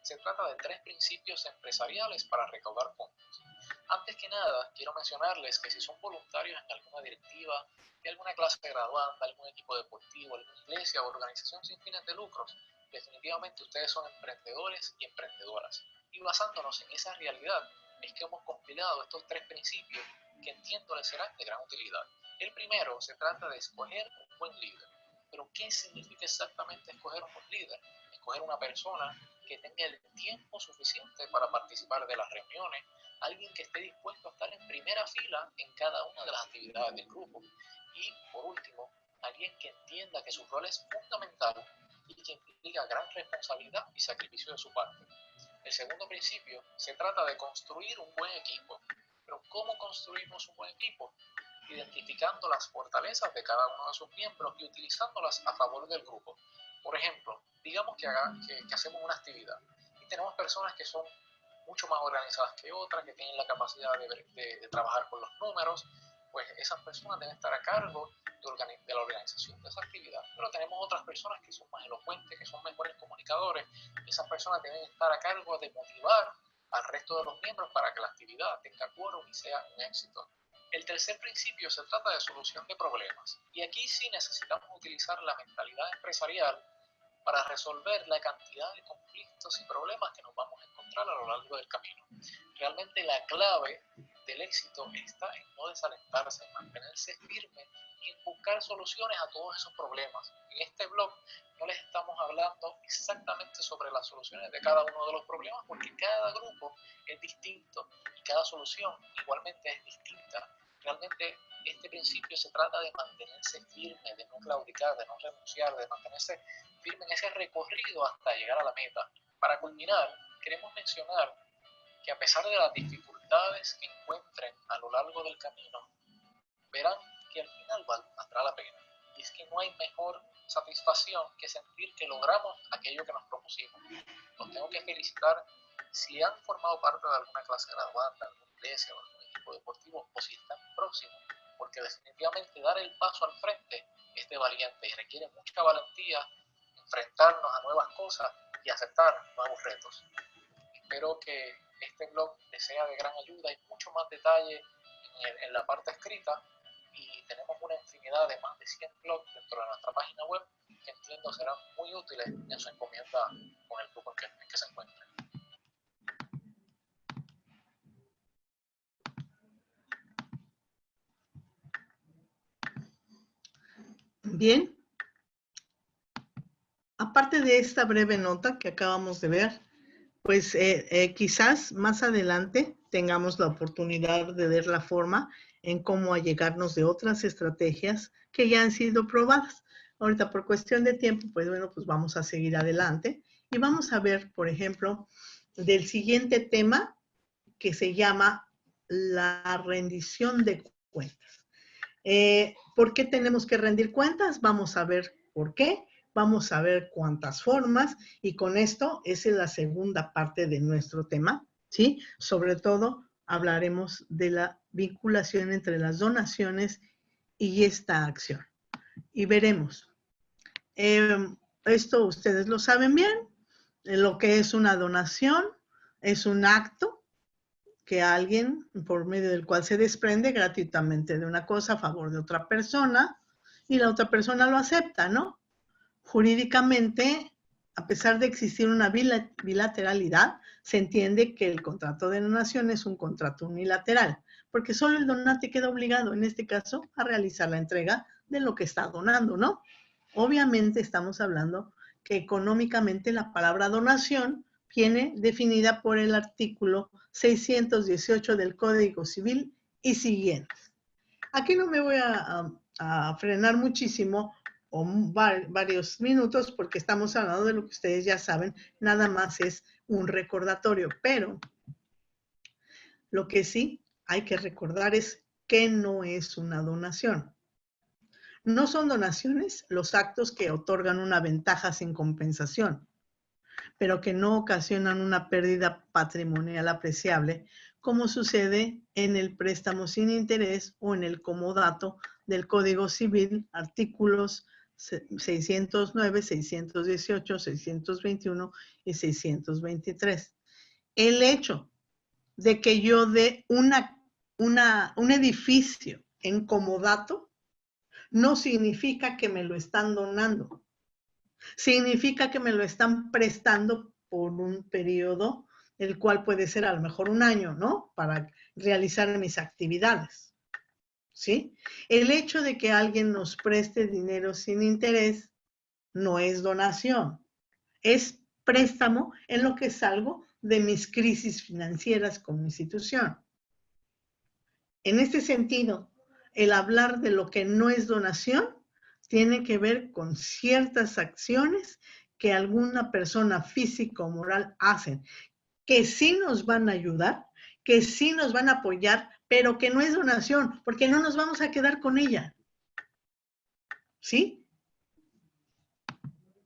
Se trata de 3 principios empresariales para recaudar fondos. Antes que nada, quiero mencionarles que si son voluntarios en alguna directiva, de alguna clase graduanda, algún equipo deportivo, alguna iglesia o organización sin fines de lucros, definitivamente ustedes son emprendedores y emprendedoras. Y basándonos en esa realidad, es que hemos compilado estos 3 principios que entiendo les serán de gran utilidad. El primero se trata de escoger un buen líder. Pero ¿qué significa exactamente escoger un buen líder? Escoger una persona que tenga el tiempo suficiente para participar de las reuniones, alguien que esté dispuesto a estar en primera fila en cada una de las actividades del grupo. Y, por último, alguien que entienda que su rol es fundamental y que implica gran responsabilidad y sacrificio de su parte. El segundo principio se trata de construir un buen equipo. Pero ¿cómo construimos un buen equipo? identificando las fortalezas de cada uno de sus miembros y utilizándolas a favor del grupo. Por ejemplo, digamos que hacemos una actividad y tenemos personas que son mucho más organizadas que otras, que tienen la capacidad de trabajar con los números, pues esas personas deben estar a cargo de la organización de esa actividad. Pero tenemos otras personas que son más elocuentes, que son mejores comunicadores, y esas personas deben estar a cargo de motivar al resto de los miembros para que la actividad tenga quórum y sea un éxito. El tercer principio se trata de solución de problemas, y aquí sí necesitamos utilizar la mentalidad empresarial para resolver la cantidad de conflictos y problemas que nos vamos a encontrar a lo largo del camino. Realmente la clave del éxito está en no desalentarse, en mantenerse firme y en buscar soluciones a todos esos problemas. En este blog no les estamos hablando exactamente sobre las soluciones de cada uno de los problemas, porque cada grupo es distinto y cada solución igualmente es distinta. Realmente este principio se trata de mantenerse firme, de no claudicar, de no renunciar, de mantenerse firme en ese recorrido hasta llegar a la meta. Para culminar, queremos mencionar que a pesar de las dificultades que encuentren a lo largo del camino, verán que al final valdrá la pena. Y es que no hay mejor satisfacción que sentir que logramos aquello que nos propusimos. Los tengo que felicitar si han formado parte de alguna clase graduada, de alguna iglesia o algún equipo deportivo, o si están próximos, porque definitivamente dar el paso al frente es de valiente y requiere mucha valentía enfrentarnos a nuevas cosas y aceptar nuevos retos. Espero que este blog les sea de gran ayuda. Hay mucho más detalle en la parte escrita y tenemos una infinidad de más de 100 blogs dentro de nuestra página web que entiendo serán muy útiles en su encomienda con el grupo en que se encuentren. Bien. Aparte de esta breve nota que acabamos de ver, pues quizás más adelante tengamos la oportunidad de ver la forma en cómo allegarnos de otras estrategias que ya han sido probadas. Ahorita por cuestión de tiempo, pues bueno, pues vamos a seguir adelante y vamos a ver, por ejemplo, del siguiente tema que se llama la rendición de cuentas. ¿Por qué tenemos que rendir cuentas? Vamos a ver por qué. Vamos a ver cuántas formas y con esto esa es la segunda parte de nuestro tema, ¿sí? Sobre todo hablaremos de la vinculación entre las donaciones y esta acción. Y veremos. Esto ustedes lo saben bien, lo que es una donación es un acto que alguien, por medio del cual se desprende gratuitamente de una cosa a favor de otra persona y la otra persona lo acepta, ¿no? Jurídicamente, a pesar de existir una bilateralidad, se entiende que el contrato de donación es un contrato unilateral, porque solo el donante queda obligado, en este caso, a realizar la entrega de lo que está donando, ¿no? Obviamente estamos hablando que económicamente la palabra donación viene definida por el artículo 618 del Código Civil y siguientes. Aquí no me voy a frenar muchísimo o varios minutos porque estamos hablando de lo que ustedes ya saben, nada más es un recordatorio, pero lo que sí hay que recordar es que no es una donación. No son donaciones los actos que otorgan una ventaja sin compensación, pero que no ocasionan una pérdida patrimonial apreciable, como sucede en el préstamo sin interés o en el comodato del Código Civil, artículos 609, 618, 621 y 623. El hecho de que yo dé un edificio en comodato no significa que me lo están donando. Significa que me lo están prestando por un periodo, el cual puede ser a lo mejor un año, ¿no? Para realizar mis actividades, ¿sí? El hecho de que alguien nos preste dinero sin interés no es donación, es préstamo en lo que salgo de mis crisis financieras como institución. En este sentido, el hablar de lo que no es donación tiene que ver con ciertas acciones que alguna persona física o moral hacen, que sí nos van a ayudar, que sí nos van a apoyar pero que no es donación, porque no nos vamos a quedar con ella. ¿Sí?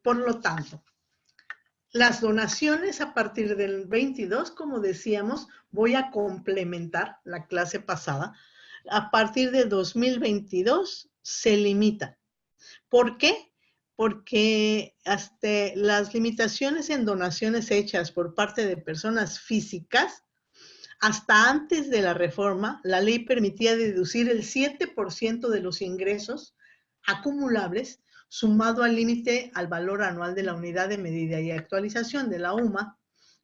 Por lo tanto, las donaciones a partir del 22, como decíamos, voy a complementar la clase pasada, a partir de 2022 se limita. ¿Por qué? Porque hasta las limitaciones en donaciones hechas por parte de personas físicas, hasta antes de la reforma, la ley permitía deducir el 7% de los ingresos acumulables sumado al límite al valor anual de la unidad de medida y actualización de la UMA,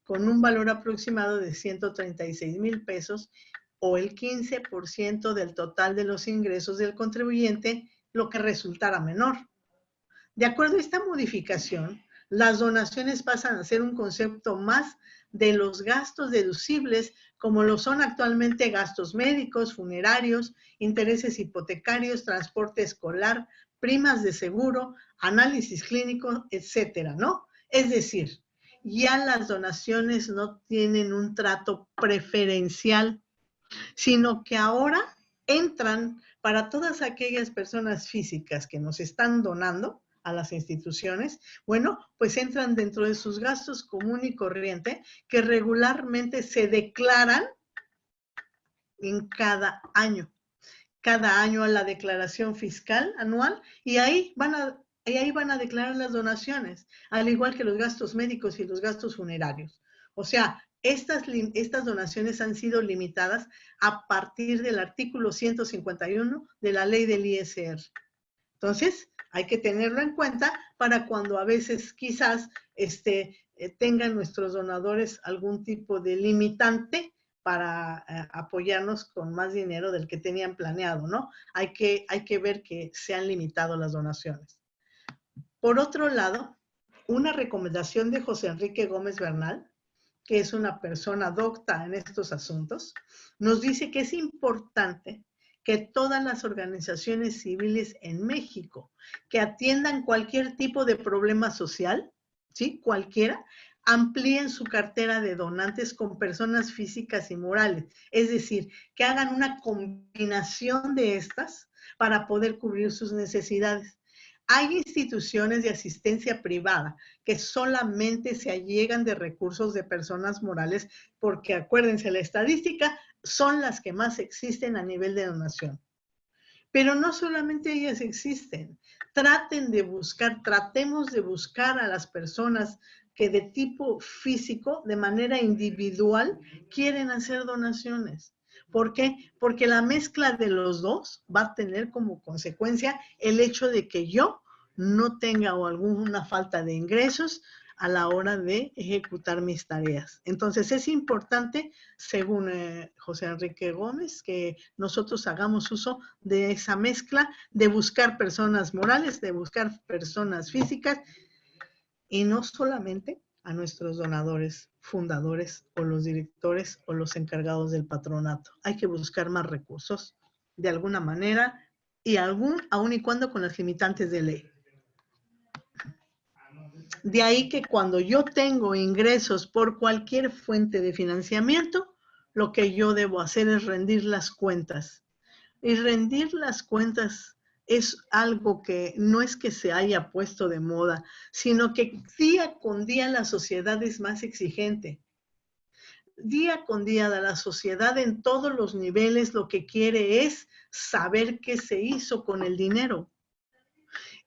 con un valor aproximado de 136,000 pesos o el 15% del total de los ingresos del contribuyente, lo que resultara menor. De acuerdo a esta modificación, las donaciones pasan a ser un concepto más de los gastos deducibles, como lo son actualmente gastos médicos, funerarios, intereses hipotecarios, transporte escolar, primas de seguro, análisis clínico, etcétera, ¿no? Es decir, ya las donaciones no tienen un trato preferencial, sino que ahora entran para todas aquellas personas físicas que nos están donando a las instituciones, bueno, pues entran dentro de sus gastos común y corriente que regularmente se declaran en cada año a la declaración fiscal anual y ahí van a declarar las donaciones, al igual que los gastos médicos y los gastos funerarios. O sea, estas donaciones han sido limitadas a partir del artículo 151 de la ley del ISR. Entonces, hay que tenerlo en cuenta para cuando a veces quizás tengan nuestros donadores algún tipo de limitante para apoyarnos con más dinero del que tenían planeado, ¿no? Hay que ver que se han limitado las donaciones. Por otro lado, una recomendación de José Enrique Gómez Bernal, que es una persona docta en estos asuntos, nos dice que es importante que todas las organizaciones civiles en México que atiendan cualquier tipo de problema social, ¿sí? Cualquiera, amplíen su cartera de donantes con personas físicas y morales. Es decir, que hagan una combinación de estas para poder cubrir sus necesidades. Hay instituciones de asistencia privada que solamente se allegan de recursos de personas morales porque acuérdense, la estadística son las que más existen a nivel de donación. Pero no solamente ellas existen. Tratemos de buscar a las personas que de tipo físico, de manera individual, quieren hacer donaciones. ¿Por qué? Porque la mezcla de los dos va a tener como consecuencia el hecho de que yo no tenga alguna falta de ingresos a la hora de ejecutar mis tareas. Entonces es importante, según José Enrique Gómez, que nosotros hagamos uso de esa mezcla de buscar personas morales, de buscar personas físicas y no solamente a nuestros donadores, fundadores o los directores o los encargados del patronato. Hay que buscar más recursos de alguna manera y aun y cuando con las limitantes de ley. De ahí que cuando yo tengo ingresos por cualquier fuente de financiamiento, lo que yo debo hacer es rendir las cuentas. Y rendir las cuentas es algo que no es que se haya puesto de moda, sino que día con día la sociedad es más exigente. Día con día la sociedad en todos los niveles lo que quiere es saber qué se hizo con el dinero.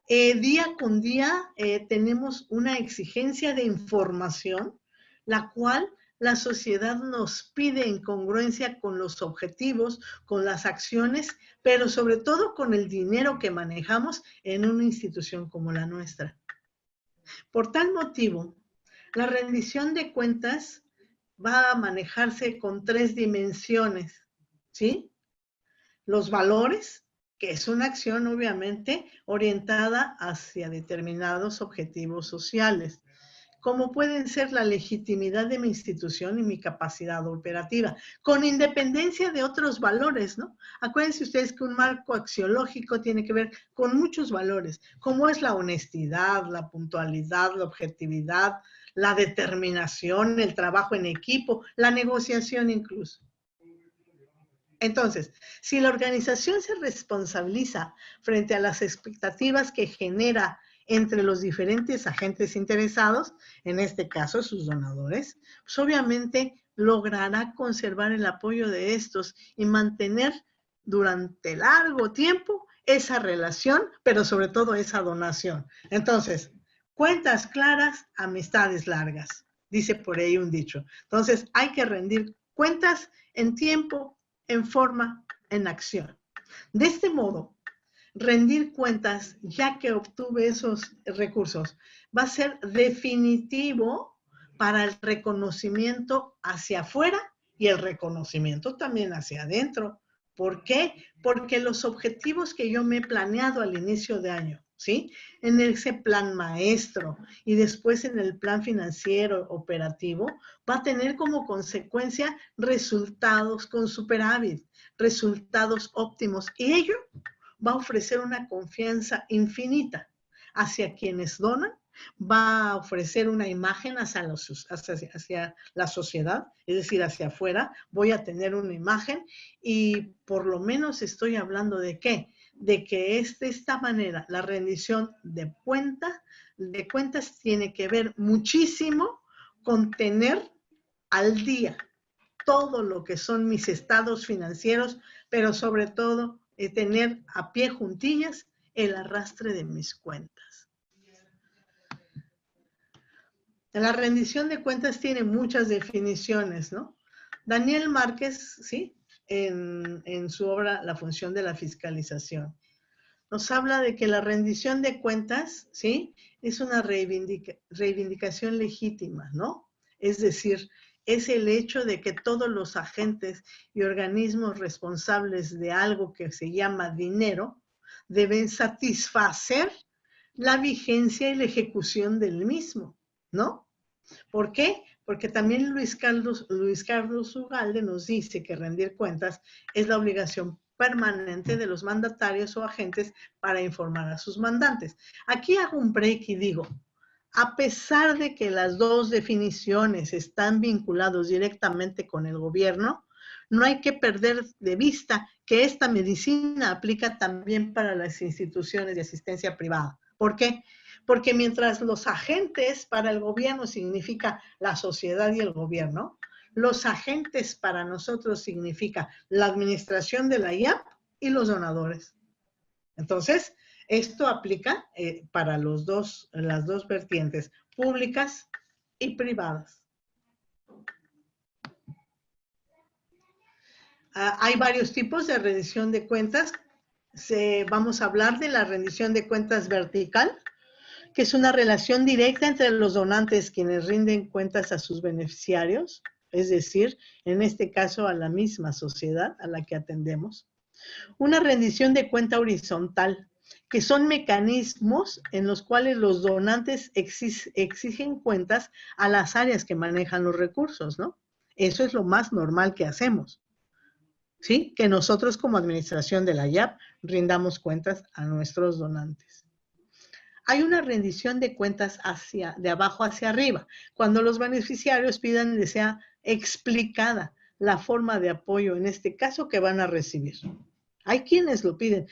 Día con día tenemos una exigencia de información, la cual la sociedad nos pide en congruencia con los objetivos, con las acciones, pero sobre todo con el dinero que manejamos en una institución como la nuestra. Por tal motivo, la rendición de cuentas va a manejarse con 3 dimensiones, ¿sí? Los valores, que es una acción obviamente orientada hacia determinados objetivos sociales, como pueden ser la legitimidad de mi institución y mi capacidad operativa, con independencia de otros valores, ¿no? Acuérdense ustedes que un marco axiológico tiene que ver con muchos valores, como es la honestidad, la puntualidad, la objetividad, la determinación, el trabajo en equipo, la negociación incluso. Entonces, si la organización se responsabiliza frente a las expectativas que genera entre los diferentes agentes interesados, en este caso sus donadores, pues obviamente logrará conservar el apoyo de estos y mantener durante largo tiempo esa relación, pero sobre todo esa donación. Entonces, cuentas claras, amistades largas, dice por ahí un dicho. Entonces, hay que rendir cuentas en tiempo, en forma, en acción. De este modo, rendir cuentas, ya que obtuve esos recursos, va a ser definitivo para el reconocimiento hacia afuera y el reconocimiento también hacia adentro. ¿Por qué? Porque los objetivos que yo me he planeado al inicio de año, ¿sí? En ese plan maestro y después en el plan financiero operativo, va a tener como consecuencia resultados con superávit, resultados óptimos, y ello va a ofrecer una confianza infinita hacia quienes donan, va a ofrecer una imagen hacia la sociedad, es decir, hacia afuera. Voy a tener una imagen y por lo menos estoy hablando de ¿qué? De que de esta manera la rendición de cuentas tiene que ver muchísimo con tener al día todo lo que son mis estados financieros, pero sobre todo tener a pie juntillas el arrastre de mis cuentas. La rendición de cuentas tiene muchas definiciones, ¿no? Daniel Márquez, ¿sí? En su obra La función de la fiscalización, nos habla de que la rendición de cuentas, ¿sí? Es una reivindicación legítima, ¿no? Es decir, es el hecho de que todos los agentes y organismos responsables de algo que se llama dinero deben satisfacer la vigencia y la ejecución del mismo, ¿no? ¿Por qué? Porque también Luis Carlos Ugalde nos dice que rendir cuentas es la obligación permanente de los mandatarios o agentes para informar a sus mandantes. Aquí hago un break y digo, a pesar de que las dos definiciones están vinculadas directamente con el gobierno, no hay que perder de vista que esta medicina aplica también para las instituciones de asistencia privada. ¿Por qué? Porque mientras los agentes para el gobierno significa la sociedad y el gobierno, los agentes para nosotros significa la administración de la IAP y los donadores. Entonces, esto aplica para las dos vertientes, públicas y privadas. Hay varios tipos de rendición de cuentas. Vamos a hablar de la rendición de cuentas vertical, que es una relación directa entre los donantes quienes rinden cuentas a sus beneficiarios, es decir, en este caso a la misma sociedad a la que atendemos. Una rendición de cuenta horizontal, que son mecanismos en los cuales los donantes exigen cuentas a las áreas que manejan los recursos, ¿no? Eso es lo más normal que hacemos, ¿sí? Que nosotros como administración de la IAP rindamos cuentas a nuestros donantes. Hay una rendición de cuentas de abajo hacia arriba, cuando los beneficiarios pidan que sea explicada la forma de apoyo, en este caso, que van a recibir. Hay quienes lo piden.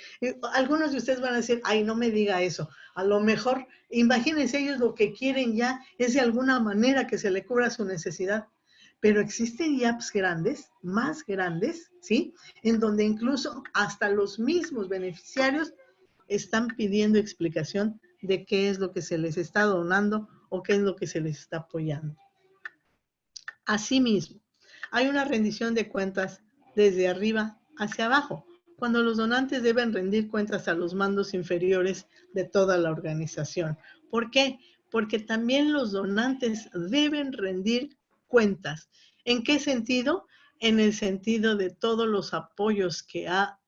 Algunos de ustedes van a decir, ay, no me diga eso. A lo mejor, imagínense, ellos lo que quieren ya es de alguna manera que se le cubra su necesidad. Pero existen IAPs grandes, más grandes, ¿sí? En donde incluso hasta los mismos beneficiarios están pidiendo explicación de qué es lo que se les está donando o qué es lo que se les está apoyando. Asimismo, hay una rendición de cuentas desde arriba hacia abajo, cuando los donantes deben rendir cuentas a los mandos inferiores de toda la organización. ¿Por qué? Porque también los donantes deben rendir cuentas. ¿En qué sentido? En el sentido de todos los apoyos que ha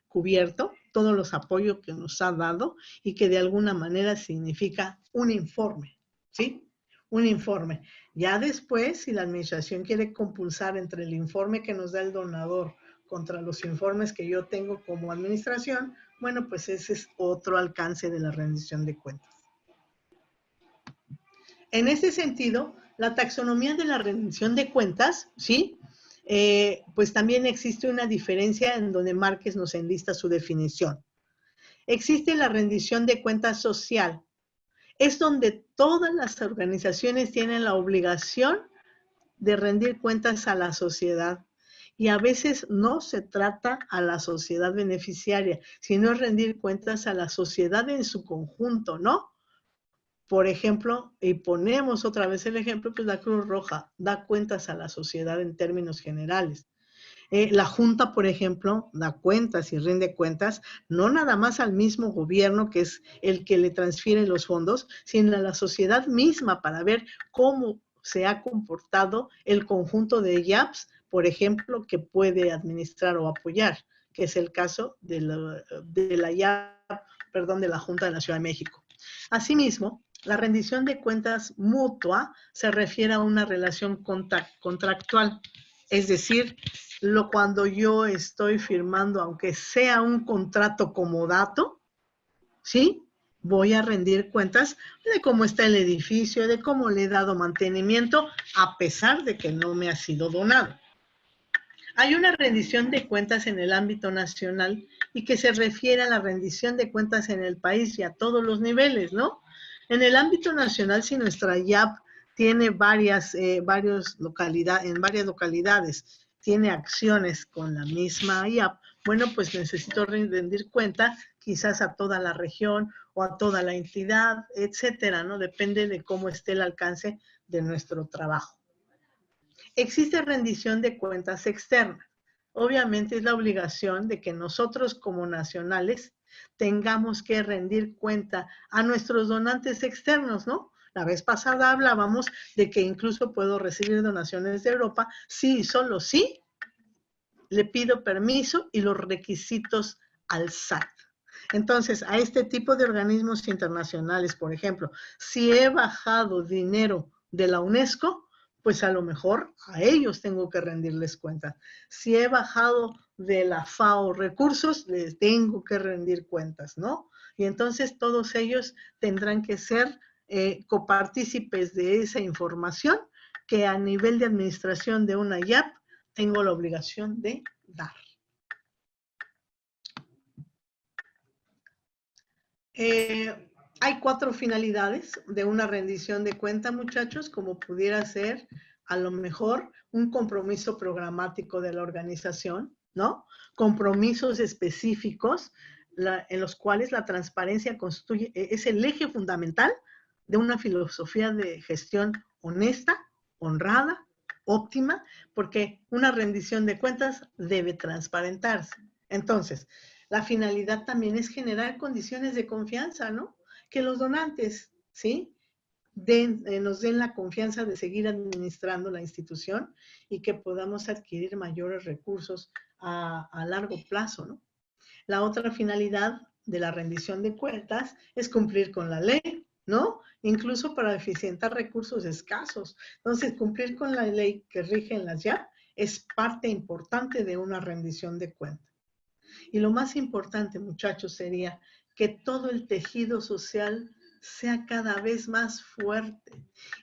cubierto, todos los apoyos que nos ha dado y que de alguna manera significa un informe, ¿sí? Un informe. Ya después, si la administración quiere compulsar entre el informe que nos da el donador contra los informes que yo tengo como administración, bueno, pues ese es otro alcance de la rendición de cuentas. En ese sentido, la taxonomía de la rendición de cuentas, ¿sí? pues también existe una diferencia en donde Márquez nos enlista su definición. Existe la rendición de cuentas social. Es donde todas las organizaciones tienen la obligación de rendir cuentas a la sociedad. Y a veces no se trata a la sociedad beneficiaria, sino rendir cuentas a la sociedad en su conjunto, ¿no? Por ejemplo, y ponemos otra vez el ejemplo, pues la Cruz Roja da cuentas a la sociedad en términos generales. La Junta, por ejemplo, da cuentas y rinde cuentas, no nada más al mismo gobierno, que es el que le transfiere los fondos, sino a la sociedad misma para ver cómo se ha comportado el conjunto de IAPs, por ejemplo, que puede administrar o apoyar, que es el caso de la IAP, perdón, de la Junta de la Ciudad de México. Asimismo, la rendición de cuentas mutua se refiere a una relación contractual, es decir, cuando yo estoy firmando, aunque sea un contrato comodato, ¿sí? Voy a rendir cuentas de cómo está el edificio, de cómo le he dado mantenimiento, a pesar de que no me ha sido donado. Hay una rendición de cuentas en el ámbito nacional y que se refiere a la rendición de cuentas en el país y a todos los niveles, ¿no? En el ámbito nacional, si nuestra IAP tiene en varias localidades, tiene acciones con la misma IAP, bueno, pues necesito rendir cuenta quizás a toda la región o a toda la entidad, etcétera, ¿no? Depende de cómo esté el alcance de nuestro trabajo. Existe rendición de cuentas externas. Obviamente es la obligación de que nosotros como nacionales tengamos que rendir cuenta a nuestros donantes externos, ¿no? La vez pasada hablábamos de que incluso puedo recibir donaciones de Europa, sí y solo sí, le pido permiso y los requisitos al SAT. Entonces, a este tipo de organismos internacionales, por ejemplo, si he bajado dinero de la UNESCO, pues a lo mejor a ellos tengo que rendirles cuentas. Si he bajado de la FAO recursos, les tengo que rendir cuentas, ¿no? Y entonces todos ellos tendrán que ser copartícipes de esa información que a nivel de administración de una IAP tengo la obligación de dar. Hay 4 finalidades de una rendición de cuenta, muchachos, como pudiera ser a lo mejor un compromiso programático de la organización, ¿no? Compromisos específicos en los cuales la transparencia es el eje fundamental de una filosofía de gestión honesta, honrada, óptima, porque una rendición de cuentas debe transparentarse. Entonces, la finalidad también es generar condiciones de confianza, ¿no? Que los donantes, ¿sí? Nos den la confianza de seguir administrando la institución y que podamos adquirir mayores recursos a largo plazo, ¿no? La otra finalidad de la rendición de cuentas es cumplir con la ley, ¿no? Incluso para eficientar recursos escasos. Entonces, cumplir con la ley que rige en las IAP es parte importante de una rendición de cuentas. Y lo más importante, muchachos, sería que todo el tejido social sea cada vez más fuerte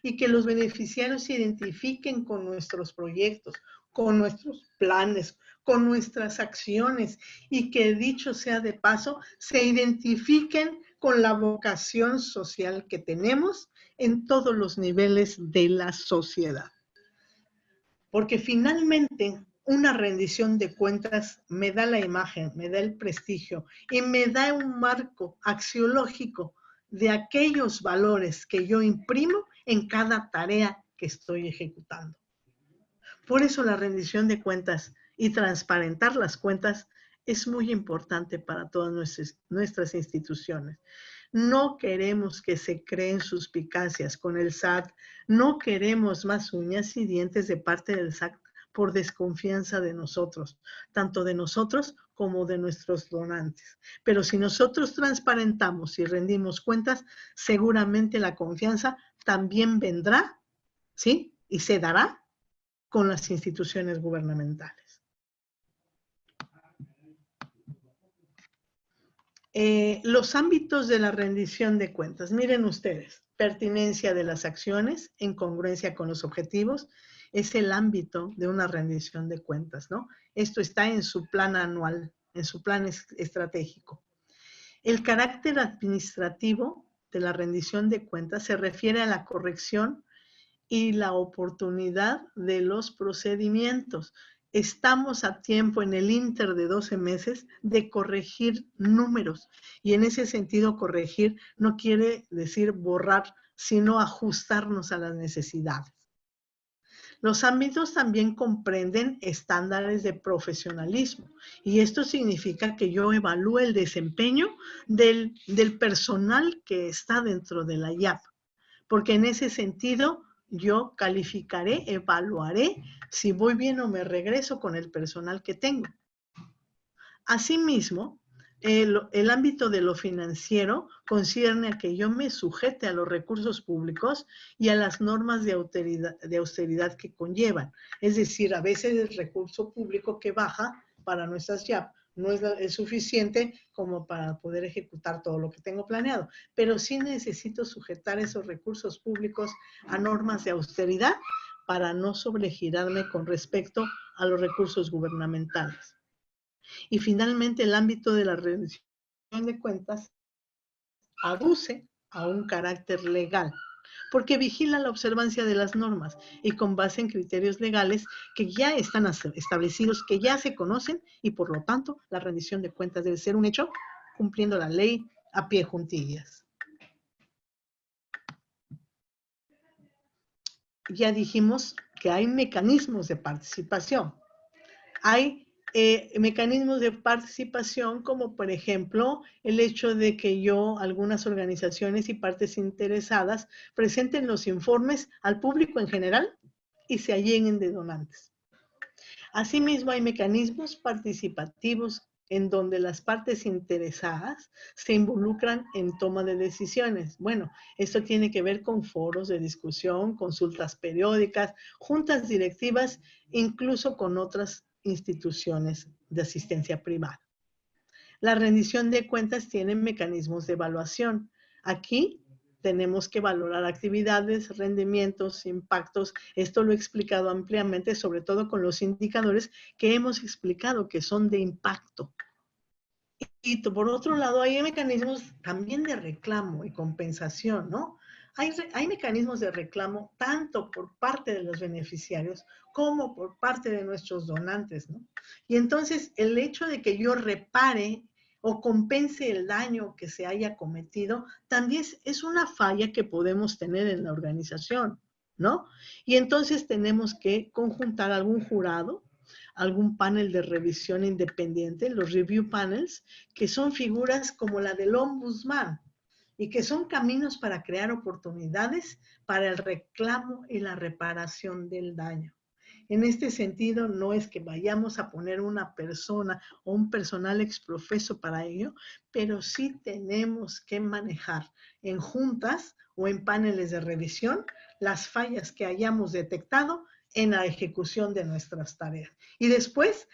y que los beneficiarios se identifiquen con nuestros proyectos, con nuestros planes, con nuestras acciones y que, dicho sea de paso, se identifiquen con la vocación social que tenemos en todos los niveles de la sociedad. Porque finalmente una rendición de cuentas me da la imagen, me da el prestigio y me da un marco axiológico de aquellos valores que yo imprimo en cada tarea que estoy ejecutando. Por eso la rendición de cuentas y transparentar las cuentas es muy importante para todas nuestras instituciones. No queremos que se creen suspicacias con el SAT, no queremos más uñas y dientes de parte del SAT por desconfianza de nosotros, tanto de nosotros como de nuestros donantes. Pero si nosotros transparentamos y rendimos cuentas, seguramente la confianza también vendrá, ¿sí? Y se dará con las instituciones gubernamentales. Los ámbitos de la rendición de cuentas. Miren ustedes, pertinencia de las acciones en congruencia con los objetivos es el ámbito de una rendición de cuentas, ¿no? Esto está en su plan anual, en su plan estratégico. El carácter administrativo de la rendición de cuentas se refiere a la corrección y la oportunidad de los procedimientos. Estamos a tiempo en el inter de 12 meses de corregir números. Y en ese sentido, corregir no quiere decir borrar, sino ajustarnos a las necesidades. Los ámbitos también comprenden estándares de profesionalismo y esto significa que yo evalúo el desempeño del personal que está dentro de la IAP, porque en ese sentido yo calificaré, evaluaré si voy bien o me regreso con el personal que tengo. Asimismo, el ámbito de lo financiero concierne a que yo me sujete a los recursos públicos y a las normas de austeridad que conllevan. Es decir, a veces el recurso público que baja para nuestras YAP no es suficiente como para poder ejecutar todo lo que tengo planeado, pero sí necesito sujetar esos recursos públicos a normas de austeridad para no sobregirarme con respecto a los recursos gubernamentales. Y finalmente, el ámbito de la rendición de cuentas aduce a un carácter legal, porque vigila la observancia de las normas y con base en criterios legales que ya están establecidos, que ya se conocen y por lo tanto la rendición de cuentas debe ser un hecho cumpliendo la ley a pie juntillas. Ya dijimos que hay mecanismos de participación. Hay mecanismos de participación como por ejemplo el hecho de que algunas organizaciones y partes interesadas presenten los informes al público en general y se alleguen de donantes. Asimismo hay mecanismos participativos en donde las partes interesadas se involucran en toma de decisiones. Bueno, esto tiene que ver con foros de discusión, consultas periódicas, juntas directivas, incluso con otras instituciones de asistencia privada. La rendición de cuentas tiene mecanismos de evaluación. Aquí tenemos que valorar actividades, rendimientos, impactos. Esto lo he explicado ampliamente, sobre todo con los indicadores que hemos explicado que son de impacto. Y por otro lado, hay mecanismos también de reclamo y compensación, ¿no? Hay mecanismos de reclamo tanto por parte de los beneficiarios como por parte de nuestros donantes, ¿no? Y entonces el hecho de que yo repare o compense el daño que se haya cometido también es una falla que podemos tener en la organización, ¿no? Y entonces tenemos que conjuntar algún jurado, algún panel de revisión independiente, los review panels, que son figuras como la del ombudsman, y que son caminos para crear oportunidades para el reclamo y la reparación del daño. En este sentido, no es que vayamos a poner una persona o un personal exprofeso para ello, pero sí tenemos que manejar en juntas o en paneles de revisión las fallas que hayamos detectado en la ejecución de nuestras tareas. Y después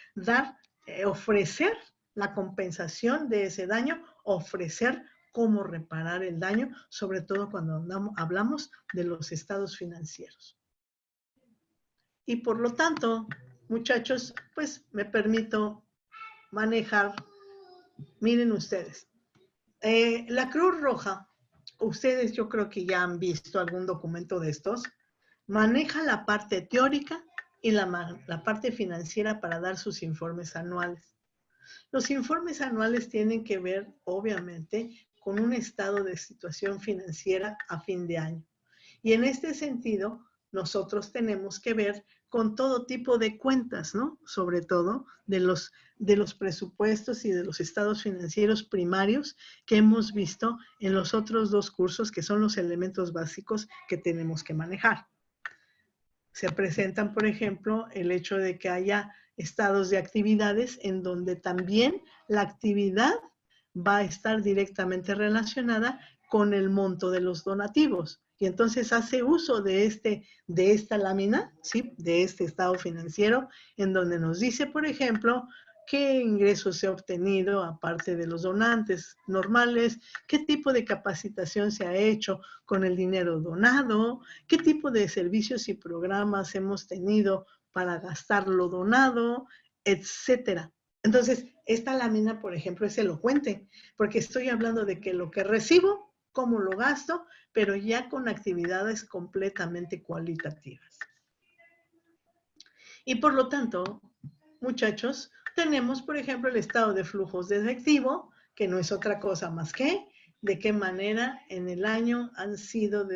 ofrecer la compensación de ese daño, ofrecer cómo reparar el daño, sobre todo cuando hablamos de los estados financieros. Y por lo tanto, muchachos, pues me permito manejar, miren ustedes, la Cruz Roja, ustedes yo creo que ya han visto algún documento de estos, maneja la parte teórica y la parte financiera para dar sus informes anuales. Los informes anuales tienen que ver, obviamente, con un estado de situación financiera a fin de año. Y en este sentido, nosotros tenemos que ver con todo tipo de cuentas, ¿no? Sobre todo de los presupuestos y de los estados financieros primarios que hemos visto en los otros dos cursos, que son los elementos básicos que tenemos que manejar. Se presentan, por ejemplo, el hecho de que haya estados de actividades en donde también la actividad va a estar directamente relacionada con el monto de los donativos. Y entonces hace uso de esta lámina, ¿sí? De este estado financiero, en donde nos dice, por ejemplo, qué ingresos se ha obtenido aparte de los donantes normales, qué tipo de capacitación se ha hecho con el dinero donado, qué tipo de servicios y programas hemos tenido para gastar lo donado, etcétera. Entonces, esta lámina, por ejemplo, es elocuente, porque estoy hablando de que lo que recibo, cómo lo gasto, pero ya con actividades completamente cualitativas. Y por lo tanto, muchachos, tenemos, por ejemplo, el estado de flujos de efectivo, que no es otra cosa más que de qué manera en el año han sido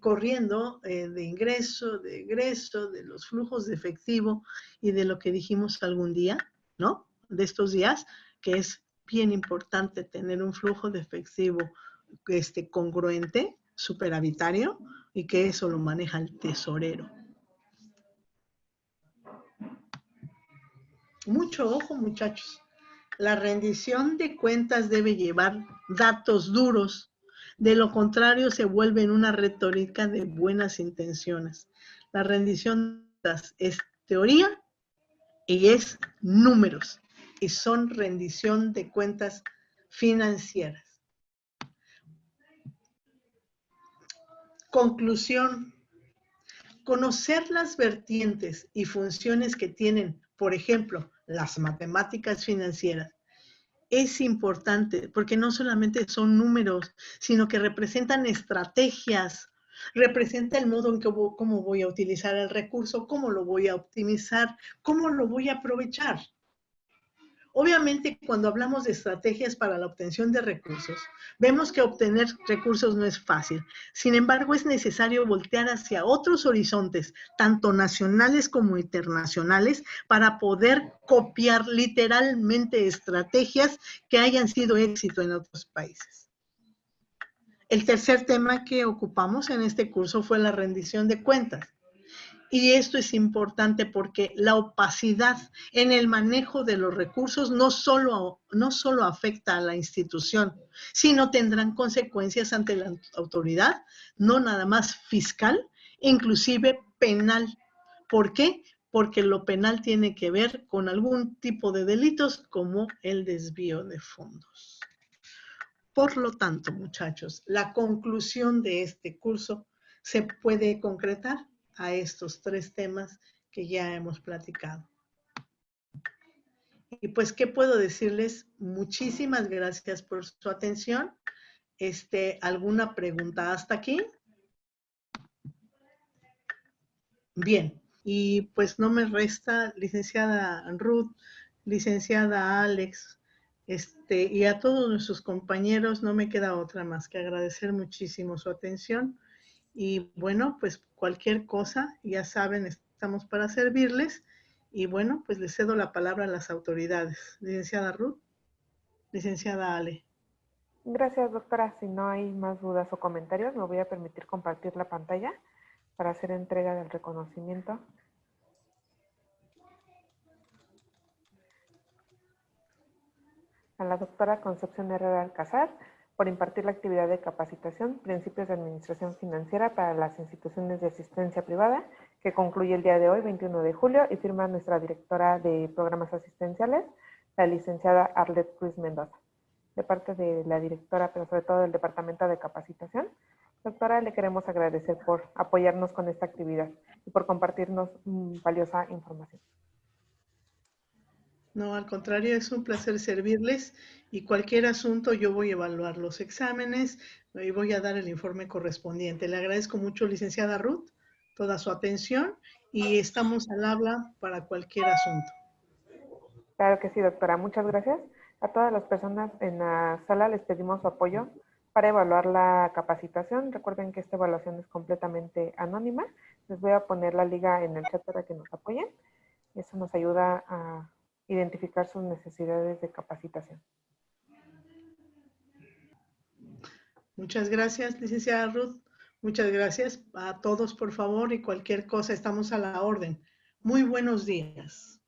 corriendo de ingreso, de egreso, de los flujos de efectivo y de lo que dijimos algún día, ¿no? De estos días, que es bien importante tener un flujo de efectivo congruente, superavitario, y que eso lo maneja el tesorero. Mucho ojo, muchachos. La rendición de cuentas debe llevar datos duros. De lo contrario, se vuelve en una retórica de buenas intenciones. La rendición de cuentas es teoría y es números. Y son rendición de cuentas financieras. Conclusión. Conocer las vertientes y funciones que tienen, por ejemplo, las matemáticas financieras, es importante porque no solamente son números, sino que representan estrategias, representa el modo en que cómo voy a utilizar el recurso, cómo lo voy a optimizar, cómo lo voy a aprovechar. Obviamente, cuando hablamos de estrategias para la obtención de recursos, vemos que obtener recursos no es fácil. Sin embargo, es necesario voltear hacia otros horizontes, tanto nacionales como internacionales, para poder copiar literalmente estrategias que hayan sido éxito en otros países. El tercer tema que ocupamos en este curso fue la rendición de cuentas. Y esto es importante porque la opacidad en el manejo de los recursos no solo afecta a la institución, sino tendrán consecuencias ante la autoridad, no nada más fiscal, inclusive penal. ¿Por qué? Porque lo penal tiene que ver con algún tipo de delitos como el desvío de fondos. Por lo tanto, muchachos, la conclusión de este curso se puede concretar a estos tres temas que ya hemos platicado. Y pues, ¿qué puedo decirles? Muchísimas gracias por su atención. ¿Alguna pregunta hasta aquí? Bien, y pues no me resta, licenciada Ruth, licenciada Alex, y a todos nuestros compañeros, no me queda otra más que agradecer muchísimo su atención. Y bueno, pues cualquier cosa, ya saben, estamos para servirles. Y bueno, pues les cedo la palabra a las autoridades. Licenciada Ruth, licenciada Ale. Gracias, doctora. Si no hay más dudas o comentarios, me voy a permitir compartir la pantalla para hacer entrega del reconocimiento. A la doctora Concepción Herrera Alcázar por impartir la actividad de capacitación Principios de Administración Financiera para las instituciones de asistencia privada, que concluye el día de hoy, 21 de julio, y firma nuestra directora de programas asistenciales, la licenciada Arlette Cruz Mendoza. De parte de la directora, pero sobre todo del Departamento de Capacitación, doctora, le queremos agradecer por apoyarnos con esta actividad y por compartirnos valiosa información. No, al contrario, es un placer servirles y cualquier asunto yo voy a evaluar los exámenes y voy a dar el informe correspondiente. Le agradezco mucho, licenciada Ruth, toda su atención y estamos al habla para cualquier asunto. Claro que sí, doctora. Muchas gracias. A todas las personas en la sala les pedimos su apoyo para evaluar la capacitación. Recuerden que esta evaluación es completamente anónima. Les voy a poner la liga en el chat para que nos apoyen. Eso nos ayuda a identificar sus necesidades de capacitación. Muchas gracias, licenciada Ruth. Muchas gracias a todos, por favor, y cualquier cosa, estamos a la orden. Muy buenos días.